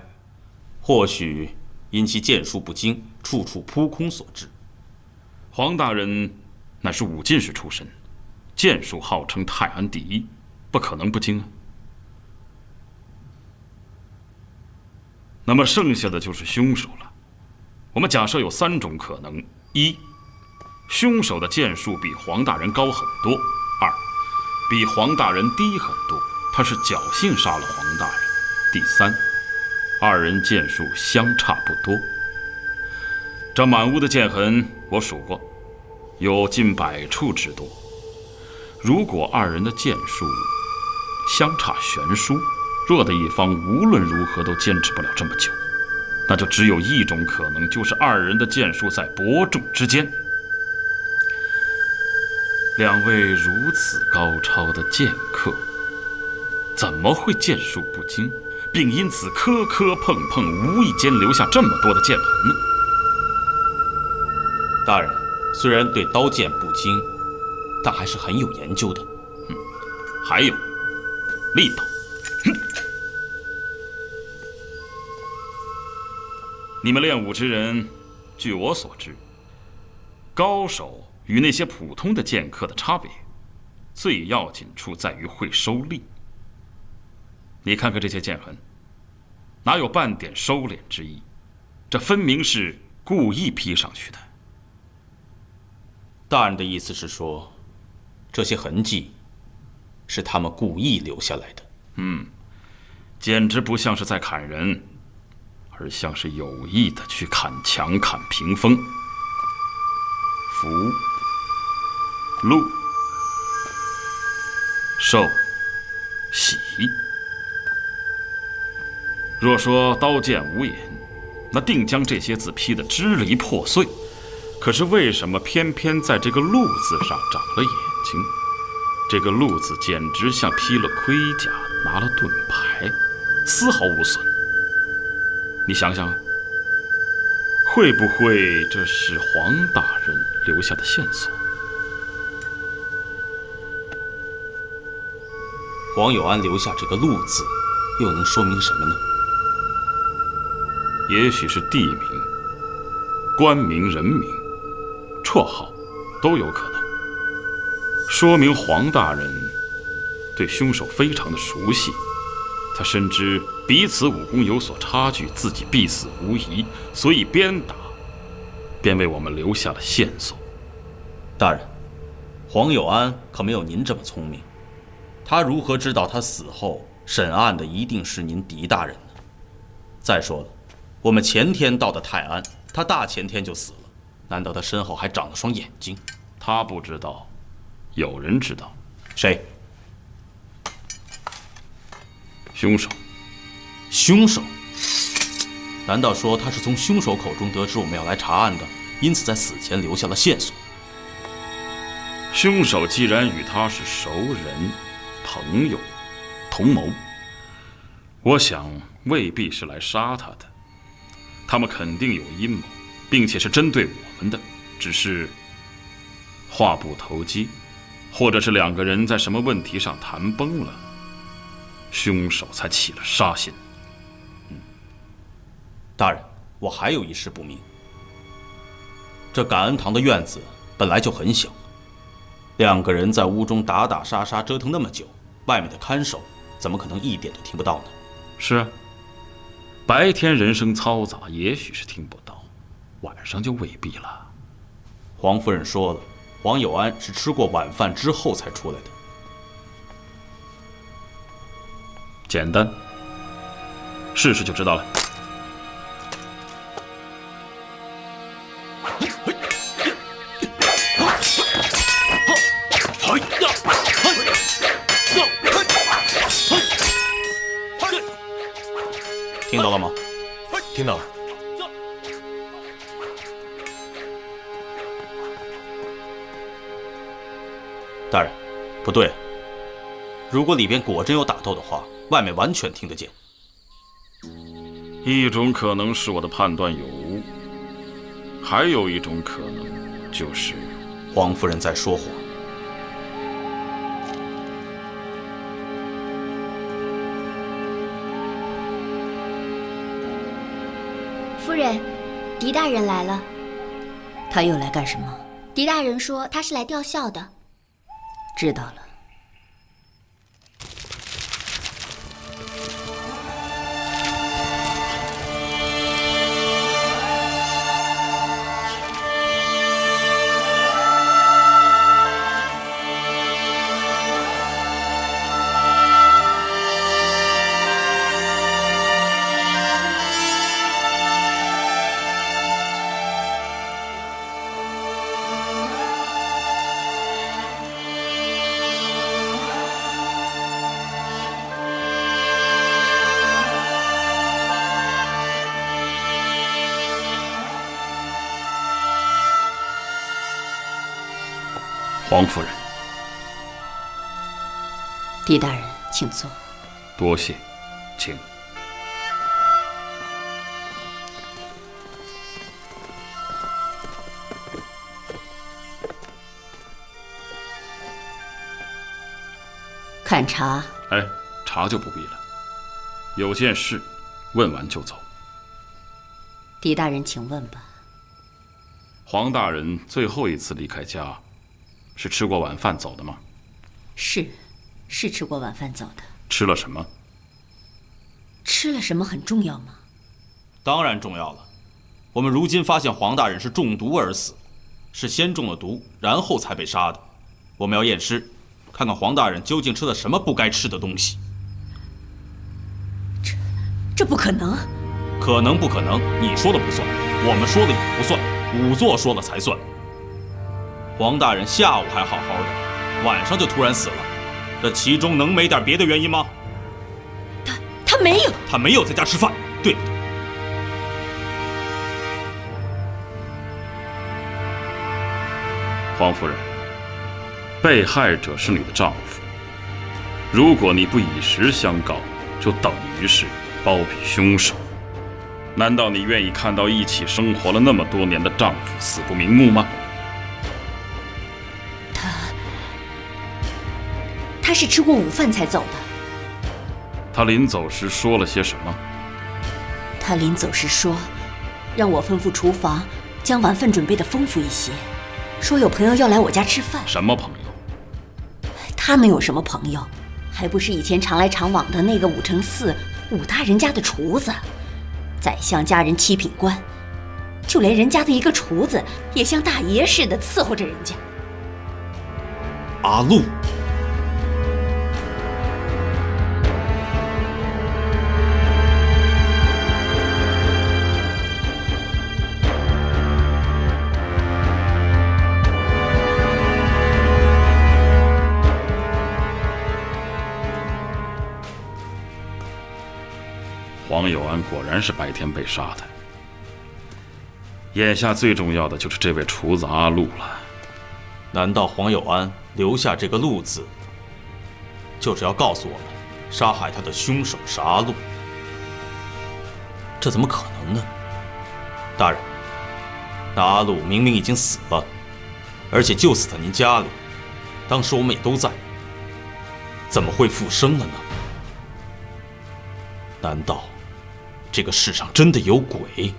或许因其剑术不精，处处扑空所致。黄大人乃是武进士出身，剑术号称泰安第一，不可能不精啊。那么剩下的就是凶手了。我们假设有3种可能：一，凶手的剑术比黄大人高很多；二，比黄大人低很多，他是侥幸杀了黄大人；第三，二人剑术相差不多。这满屋的剑痕我数过，有近100处之多。如果二人的剑术相差悬殊，弱的一方无论如何都坚持不了这么久，那就只有一种可能，就是二人的剑术在伯仲之间。2位如此高超的剑客，怎么会剑术不精，并因此磕磕碰碰，无意间留下这么多的剑痕呢？大人虽然对刀剑不精，但还是很有研究的。还有力道。你们练武之人，据我所知，高手与那些普通的剑客的差别，最要紧处在于会收力。你看看这些剑痕，哪有半点收敛之意？这分明是故意披上去的。大人的意思是说，这些痕迹是他们故意留下来的？简直不像是在砍人，而像是有意的去砍墙、砍屏风。福、禄、寿、喜。若说刀剑无眼，那定将这些字劈得支离破碎。可是为什么偏偏在这个禄字上长了眼睛？这个禄字简直像披了盔甲，拿了盾牌，丝毫无损。你想想，会不会这是黄大人留下的线索？黄有安留下这个禄字，又能说明什么呢？也许是地名、官名、人名、绰号，都有可能。说明黄大人对凶手非常的熟悉，他深知彼此武功有所差距，自己必死无疑，所以边打边为我们留下了线索。大人，黄有安可没有您这么聪明，他如何知道他死后审案的一定是您狄大人呢？再说了，我们前天到的泰安，他大前天就死了，难道他身后还长了双眼睛？他不知道，有人知道。谁？凶手。凶手？难道说他是从凶手口中得知我们要来查案的，因此在死前留下了线索？凶手既然与他是熟人、朋友、同谋，我想未必是来杀他的。他们肯定有阴谋，并且是针对我们的，只是话不投机，或者是两个人在什么问题上谈崩了，凶手才起了杀心。大人，我还有一事不明。这感恩堂的院子本来就很小，两个人在屋中打打杀杀折腾那么久，外面的看守怎么可能一点都听不到呢？是啊，白天人声嘈杂，也许是听不到，晚上就未必了。黄夫人说了，黄有安是吃过晚饭之后才出来的。简单，试试就知道了。听到了吗？听到了。大人，不对，如果里边果真有打斗的话，外面完全听得见。一种可能是我的判断有误，还有一种可能就是黄夫人在说谎。夫人，狄大人来了。他又来干什么？狄大人说他是来吊孝的。知道了。黄夫人。狄大人，请坐。多谢，请。看茶。哎，茶就不必了。有件事，问完就走。狄大人，请问吧。黄大人最后一次离开家，是吃过晚饭走的吗？是吃过晚饭走的。吃了什么？吃了什么很重要吗？当然重要了。我们如今发现黄大人是中毒而死，是先中了毒，然后才被杀的。我们要验尸，看看黄大人究竟吃了什么不该吃的东西。这不可能。可能不可能，你说的不算，我们说的也不算，仵作说了才算。黄大人下午还好好的，晚上就突然死了，这其中能没点别的原因吗？他没有，他没有在家吃饭，对不对？黄夫人，被害者是你的丈夫，如果你不以实相告，就等于是包庇凶手。难道你愿意看到一起生活了那么多年的丈夫死不瞑目吗？他是吃过午饭才走的。他临走时说了些什么？他临走时说，让我吩咐厨房将晚饭准备的丰富一些，说有朋友要来我家吃饭。什么朋友？他能有什么朋友？还不是以前常来常往的那个武承寺武大人家的厨子。宰相家人7品官，就连人家的一个厨子也像大爷似的伺候着人家。阿禄，黄有安果然是白天被杀的。眼下最重要的就是这位厨子阿禄了。难道黄有安留下这个禄字，就是要告诉我们，杀害他的凶手是阿禄？这怎么可能呢？大人，那阿禄明明已经死了，而且就死在您家里，当时我们也都在，怎么会复生了呢？难道这个世上真的有鬼？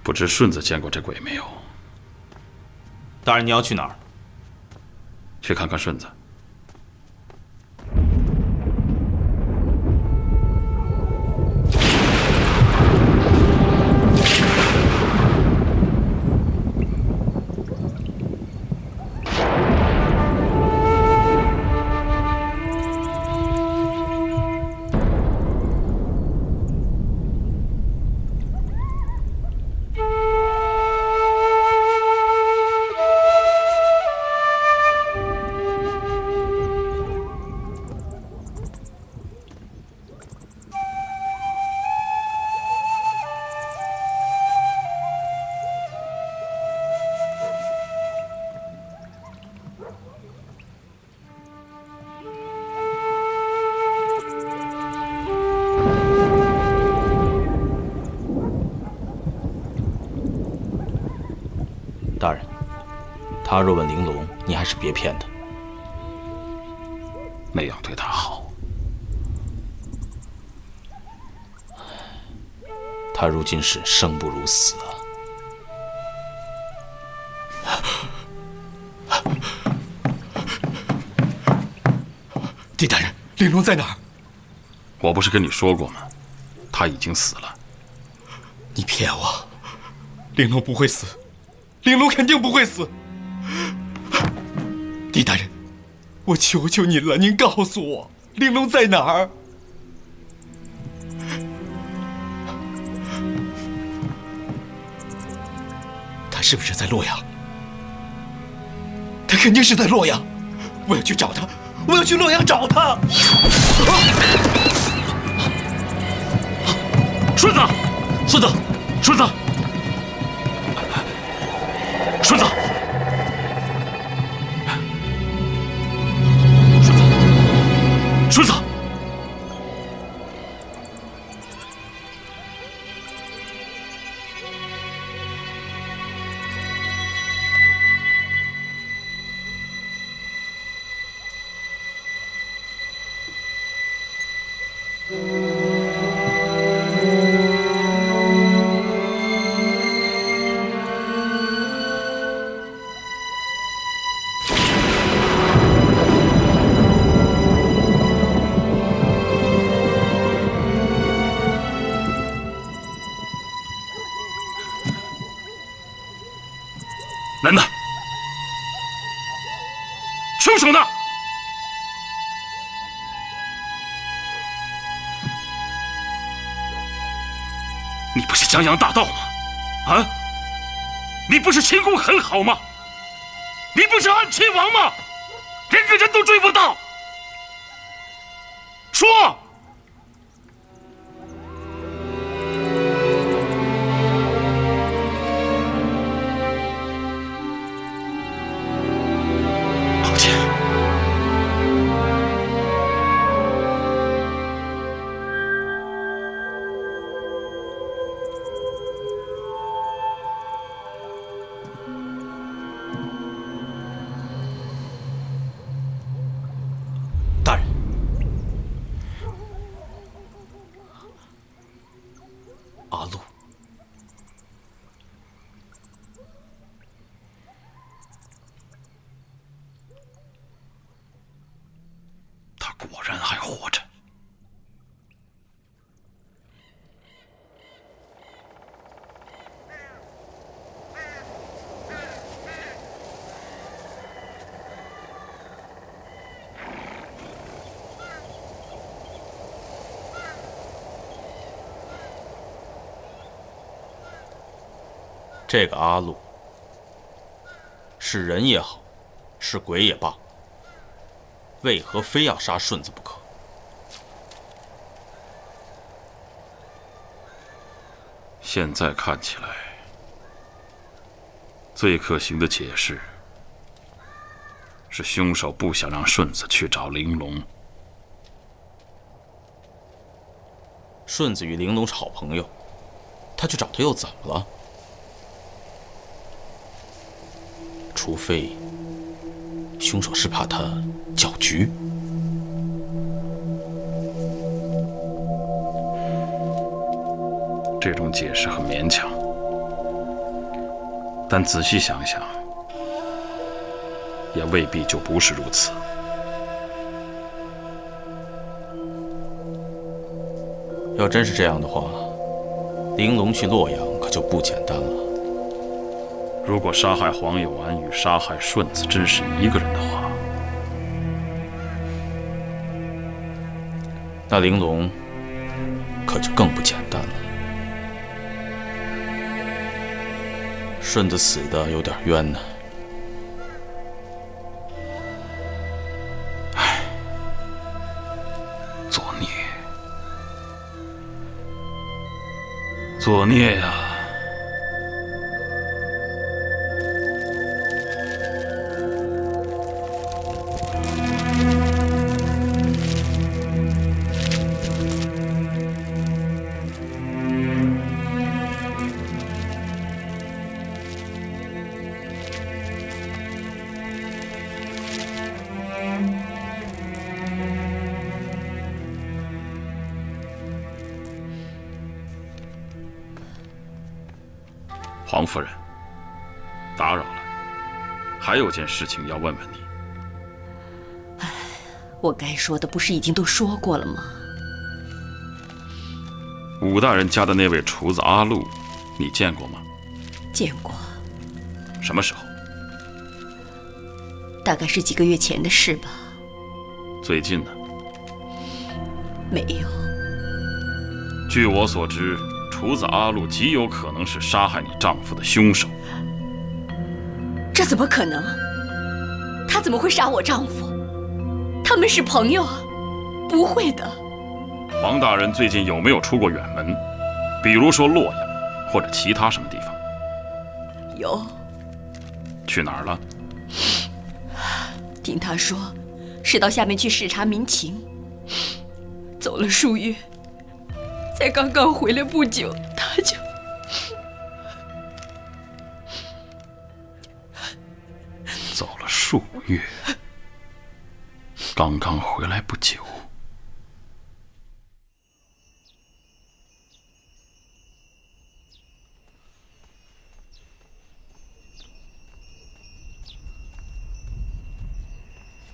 不知顺子见过这鬼没有？大人，你要去哪儿？去看看顺子。大人，他若问玲珑，你还是别骗他。那样对他好。他如今是生不如死啊！狄大人，玲珑在哪儿？我不是跟你说过吗？他已经死了。你骗我！玲珑不会死，玲珑肯定不会死。狄大人，我求求您了，您告诉我，玲珑在哪儿？他是不是在洛阳？他肯定是在洛阳，我要去找他，我要去洛阳找他。顺子，顺子，顺子，顺子，顺子，顺子。人呢？凶手呢？你不是江洋大盗吗？啊？你不是轻功很好吗？你不是暗亲王吗？人个人都追不到。说！抱歉。大人，阿禄，他果然还活着。这个阿禄，是人也好，是鬼也罢，为何非要杀顺子不可？现在看起来，最可行的解释是凶手不想让顺子去找玲珑。顺子与玲珑是好朋友，他去找他又怎么了？除非凶手是怕他搅局。这种解释很勉强，但仔细想想，也未必就不是如此。要真是这样的话，玲珑去洛阳可就不简单了。如果杀害黄有安与杀害顺子真是一个人的话，那玲珑可就更不简单了。顺子死的有点冤呢。唉，作孽，作孽呀！黄夫人，打扰了，还有件事情要问问你。我该说的不是已经都说过了吗？武大人家的那位厨子阿禄，你见过吗？见过。什么时候？大概是几个月前的事吧。最近呢？没有。据我所知，厨子阿禄极有可能是杀害你丈夫的凶手。这怎么可能？他怎么会杀我丈夫？他们是朋友啊，不会的。黄大人最近有没有出过远门？比如说洛阳，或者其他什么地方？有。去哪儿了？听他说，是到下面去视察民情。走了数月，才刚刚回来不久，他就……走了数月，刚刚回来不久。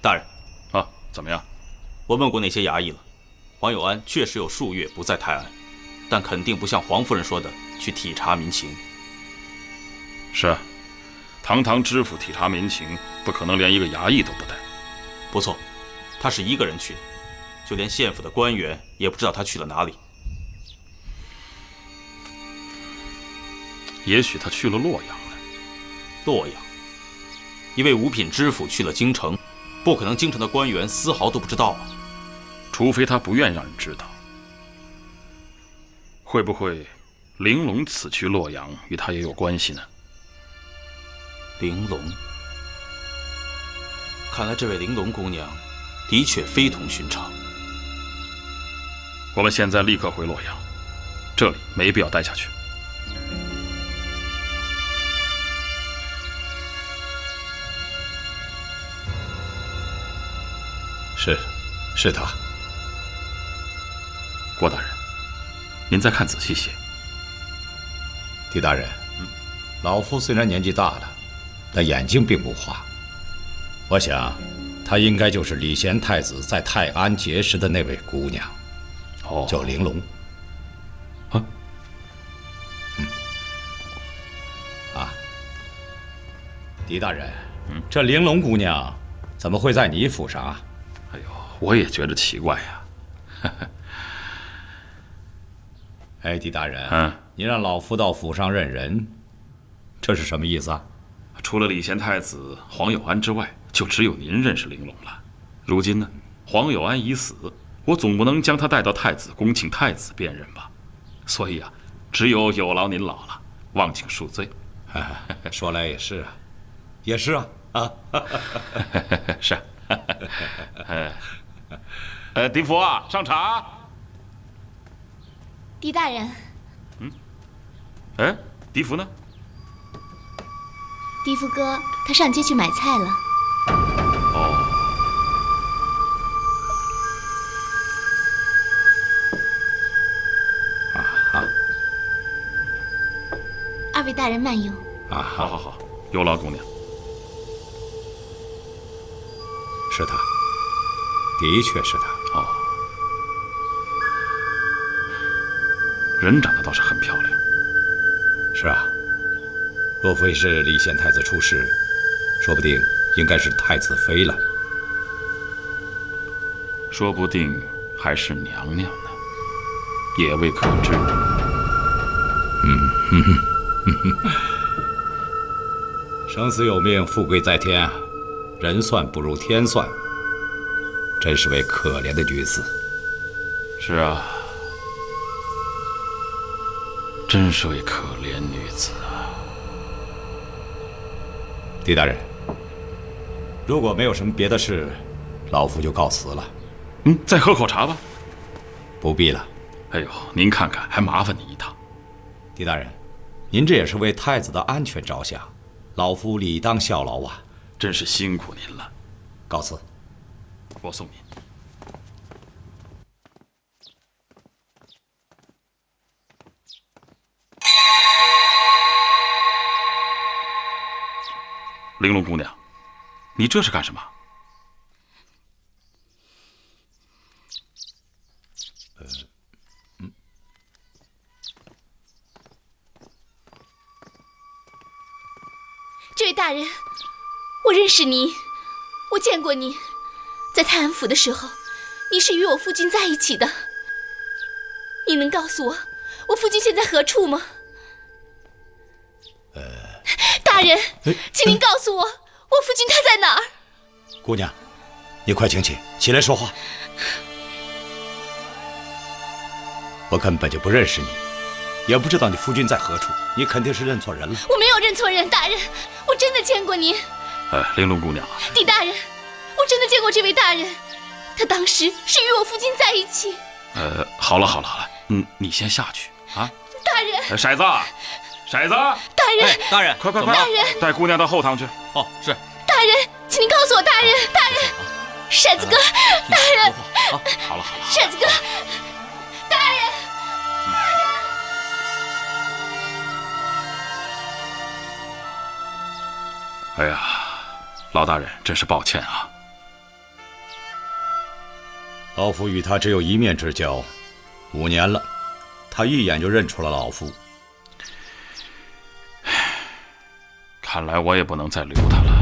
大人，啊，怎么样？我问过那些衙役了，黄有安确实有数月不在泰安，但肯定不像黄夫人说的去体察民情。是啊，堂堂知府体察民情，不可能连一个衙役都不带。不错，他是一个人去的，就连县府的官员也不知道他去了哪里。也许他去了洛阳了。洛阳，一位五品知府去了京城，不可能京城的官员丝毫都不知道啊。除非他不愿让人知道。会不会玲珑此去洛阳与他也有关系呢？玲珑，看来这位玲珑姑娘的确非同寻常。我们现在立刻回洛阳，这里没必要待下去。是他。郭大人，您再看仔细些。狄大人，老夫虽然年纪大了，但眼睛并不花。我想，她应该就是李贤太子在泰安结识的那位姑娘，叫玲珑。狄大人，这玲珑姑娘怎么会在你府上啊？哎呦，我也觉得奇怪呀。哎，狄大人，你让老夫到府上认人，这是什么意思啊？除了李贤太子黄有安之外，就只有您认识玲珑了。如今呢，黄有安已死，我总不能将他带到太子宫请太子辨认吧？所以啊，只有劳您老了，望请恕罪。说来也是啊，也是啊，是啊。狄福啊，上茶。狄大人。哎，狄福呢？狄福哥，他上街去买菜了。二位大人慢用。好，有劳姑娘。是他，的确是他。人长得倒是很漂亮。是啊，若非是李贤太子出事，说不定应该是太子妃了。说不定还是娘娘呢，也未可知。生死有命，富贵在天，人算不如天算，真是位可怜的女子。是啊，真是位可怜女子啊。狄大人，如果没有什么别的事，老夫就告辞了。再喝口茶吧。不必了。哎呦，您看看，还麻烦你一趟。狄大人，您这也是为太子的安全着想，老夫理当效劳啊。真是辛苦您了。告辞。我送您。玲珑姑娘，你这是干什么？这位大人，我认识你，我见过你，在泰安府的时候，你是与我父君在一起的。你能告诉我父君现在何处吗？大人，请您告诉我父君他在哪儿？姑娘，你快请起，起来说话。我根本就不认识你，也不知道你夫君在何处，你肯定是认错人了。我没有认错人，大人，我真的见过您。玲珑姑娘啊，狄大人，我真的见过这位大人，他当时是与我父君在一起。好了，你先下去啊。大人，骰子，大人，大人，快，大人，带姑娘到后堂去。哦，是。大人，请您告诉我，大人，骰子哥，大人，好了，骰子哥，大人。哎呀，老大人，真是抱歉啊。老夫与他只有一面之交，5年了，他一眼就认出了老夫。看来我也不能再留他了。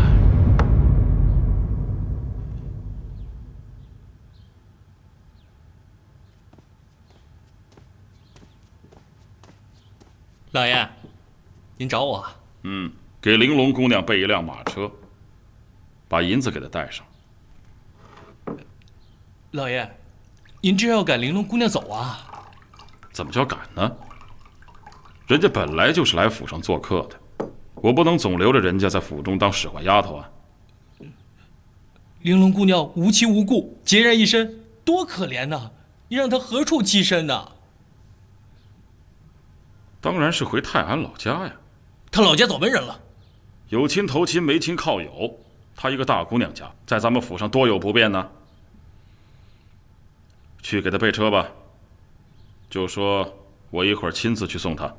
老爷，您找我？给玲珑姑娘备一辆马车，把银子给她带上。老爷，您这要赶玲珑姑娘走啊？怎么叫赶呢？人家本来就是来府上做客的，我不能总留着人家在府中当使唤丫头啊。玲珑姑娘无亲无故，孑然一身，多可怜呐！你让她何处栖身呢？当然是回泰安老家呀。她老家走没人了？有亲投亲，没亲靠友。她一个大姑娘家，在咱们府上多有不便呢。去给她备车吧，就说我一会儿亲自去送她。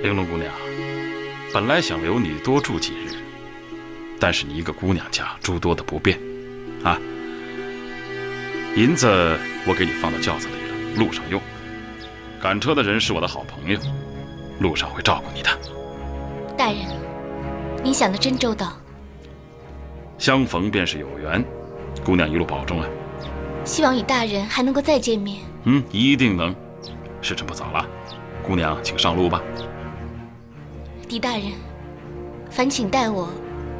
玲珑姑娘，本来想留你多住几日，但是你一个姑娘家，诸多的不便，啊，银子我给你放到轿子里了，路上用。赶车的人是我的好朋友，路上会照顾你的。大人，您想的真周到。相逢便是有缘，姑娘一路保重啊。希望与大人还能够再见面。一定能。时辰不早了，姑娘请上路吧。狄大人，烦请代我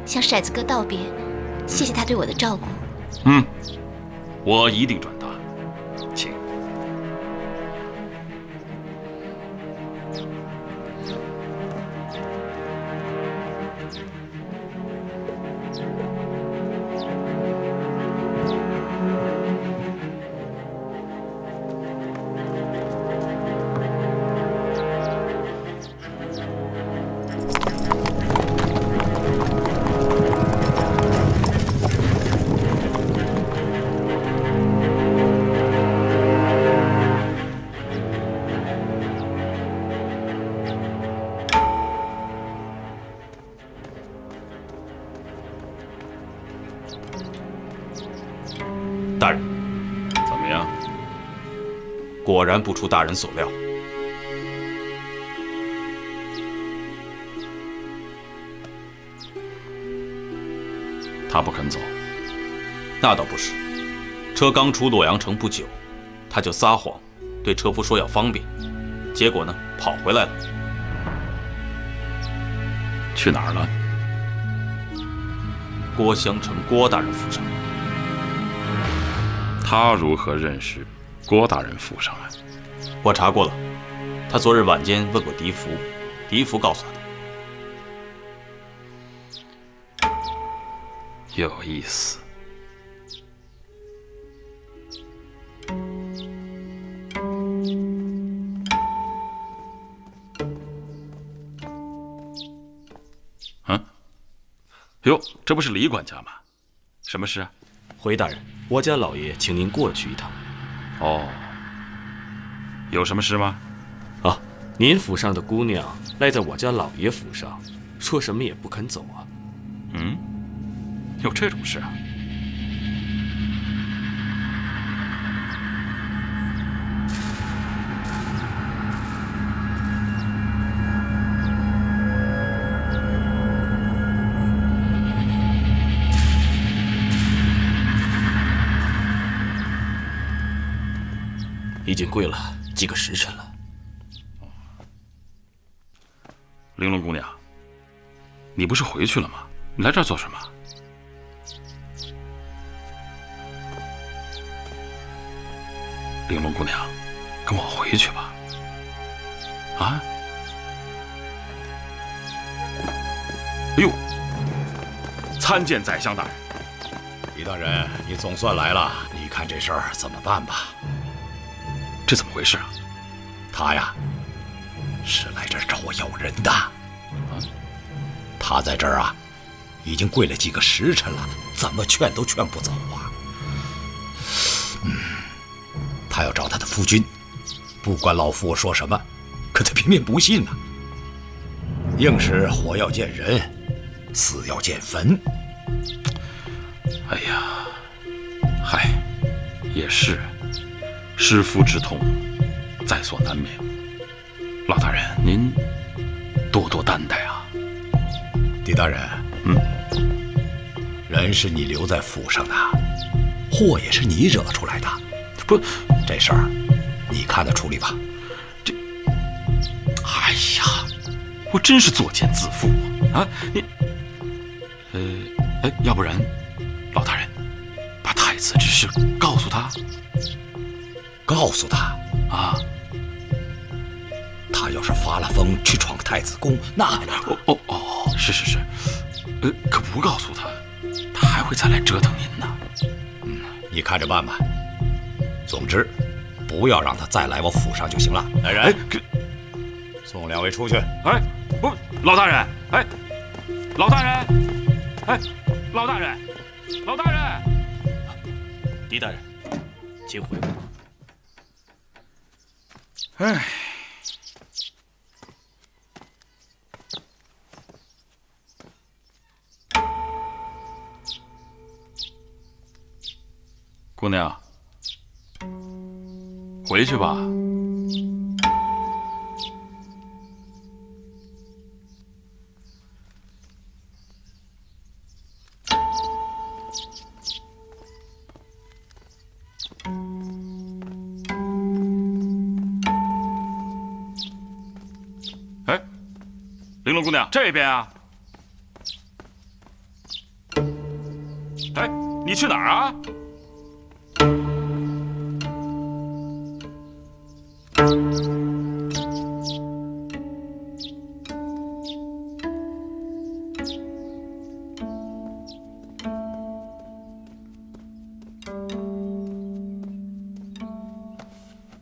向骰子哥道别，谢谢他对我的照顾。我一定转达，请。大人，怎么样？果然不出大人所料。他不肯走。那倒不是，车刚出洛阳城不久，他就撒谎，对车夫说要方便，结果呢，跑回来了。去哪儿了？郭襄城郭大人府上。他如何认识郭大人府上啊？我查过了，他昨日晚间问过狄福，狄福告诉他的。有意思。哟，这不是李管家吗？什么事啊？回大人，我家老爷请您过去一趟。哦，有什么事吗？啊，您府上的姑娘赖在我家老爷府上，说什么也不肯走啊。有这种事啊？已经跪了几个时辰了。玲珑姑娘，你不是回去了吗？你来这儿做什么？玲珑姑娘，跟我回去吧。啊？哎呦！参见宰相大人。李大人，你总算来了，你看这事儿怎么办吧？这怎么回事啊？他呀，是来这儿找我要人的。他在这儿啊，已经跪了几个时辰了，怎么劝都劝不走啊。他要找他的夫君，不管老夫我说什么，可他偏偏不信呐。硬是活要见人，死要见坟。哎呀，嗨，也是，失夫之痛，在所难免。老大人，您多多担待啊。狄大人，人是你留在府上的，祸也是你惹出来的。不，这事儿你看得处理吧。哎呀，我真是作茧自缚啊！你，要不然，老大人把太子之事告诉他，告诉他啊。他要是发了疯去闯太子宫，那是，可不告诉他，他还会再来折腾您呢。你看着办吧。总之，不要让他再来我府上就行了。来人，送两位出去。哎，不，老大人，哎，老大人，哎，老大人，老大人，狄大人，请回。哎。姑娘，回去吧。哎，玲珑姑娘，这边啊！哎，你去哪儿啊？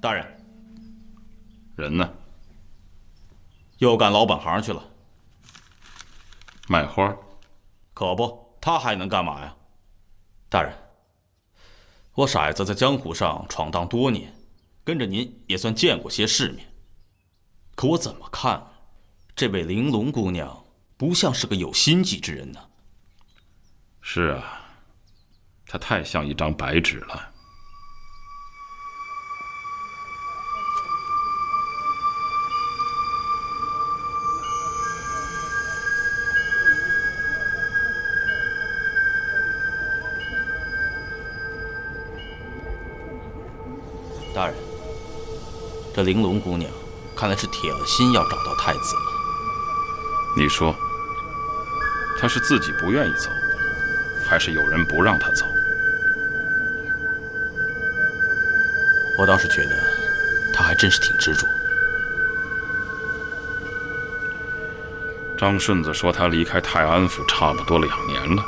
大人，人呢？又干老本行去了。卖花？可不，他还能干嘛呀？大人，我骰子在江湖上闯荡多年，跟着您也算见过些世面。可我怎么看，这位玲珑姑娘不像是个有心计之人呢？是啊，她太像一张白纸了。大人，这玲珑姑娘看来是铁了心要找到太子了。你说，她是自己不愿意走，还是有人不让她走？我倒是觉得，她还真是挺执着。张顺子说他离开泰安府差不多2年了，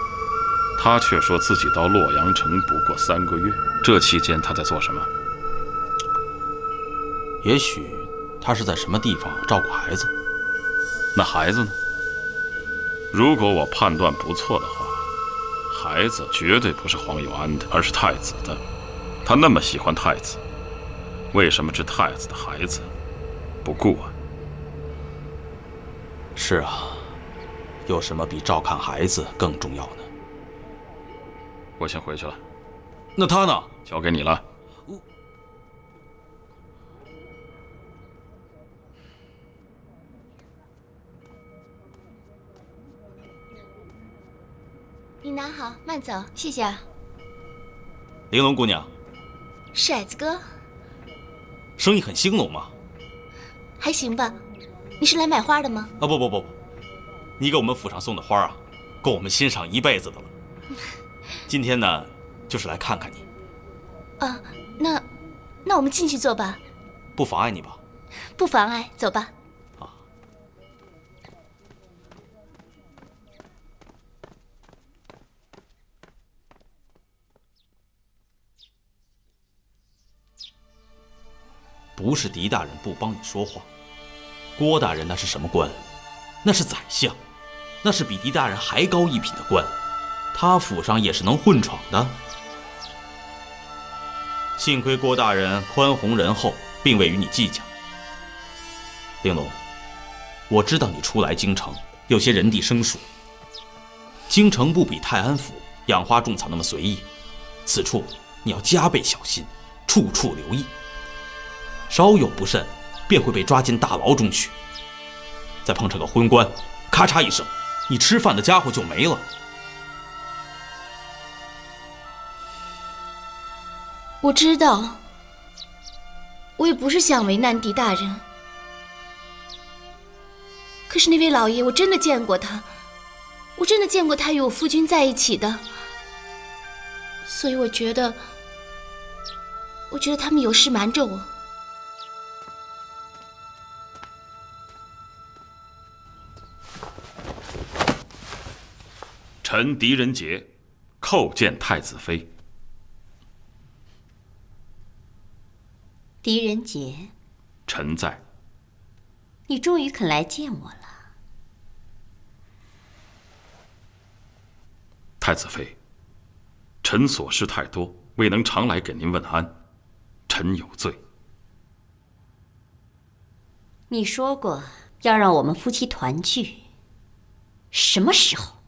他却说自己到洛阳城不过3个月。这期间他在做什么？也许他是在什么地方照顾孩子。那孩子呢？如果我判断不错的话，孩子绝对不是黄有安的，而是太子的。他那么喜欢太子，为什么治太子的孩子不顾啊？是啊，有什么比照看孩子更重要呢？我先回去了。那他呢？交给你了。你拿好，慢走，谢谢啊。玲珑姑娘，骰子哥，生意很兴隆吗？还行吧。你是来买花的吗？啊，不，你给我们府上送的花啊，够我们欣赏一辈子的了。今天呢，就是来看看你。啊，那我们进去坐吧。不妨碍你吧？不妨碍，走吧。不是狄大人不帮你说话，郭大人那是什么官？那是宰相，那是比狄大人还高一品的官，他府上也是能混闯的。幸亏郭大人宽宏仁厚，并未与你计较。玲珑，我知道你初来京城，有些人地生疏。京城不比泰安府养花种草那么随意，此处你要加倍小心，处处留意。稍有不慎，便会被抓进大牢中去。再碰上个昏官，咔嚓一声，你吃饭的家伙就没了。我知道，我也不是想为难狄大人。可是那位老爷，我真的见过他，我真的见过他与我夫君在一起的，所以我觉得他们有事瞒着我。臣狄仁杰叩见太子妃。狄仁杰，臣在。你终于肯来见我了。太子妃，臣琐事太多，未能常来给您问安，臣有罪。你说过要让我们夫妻团聚，什么时候？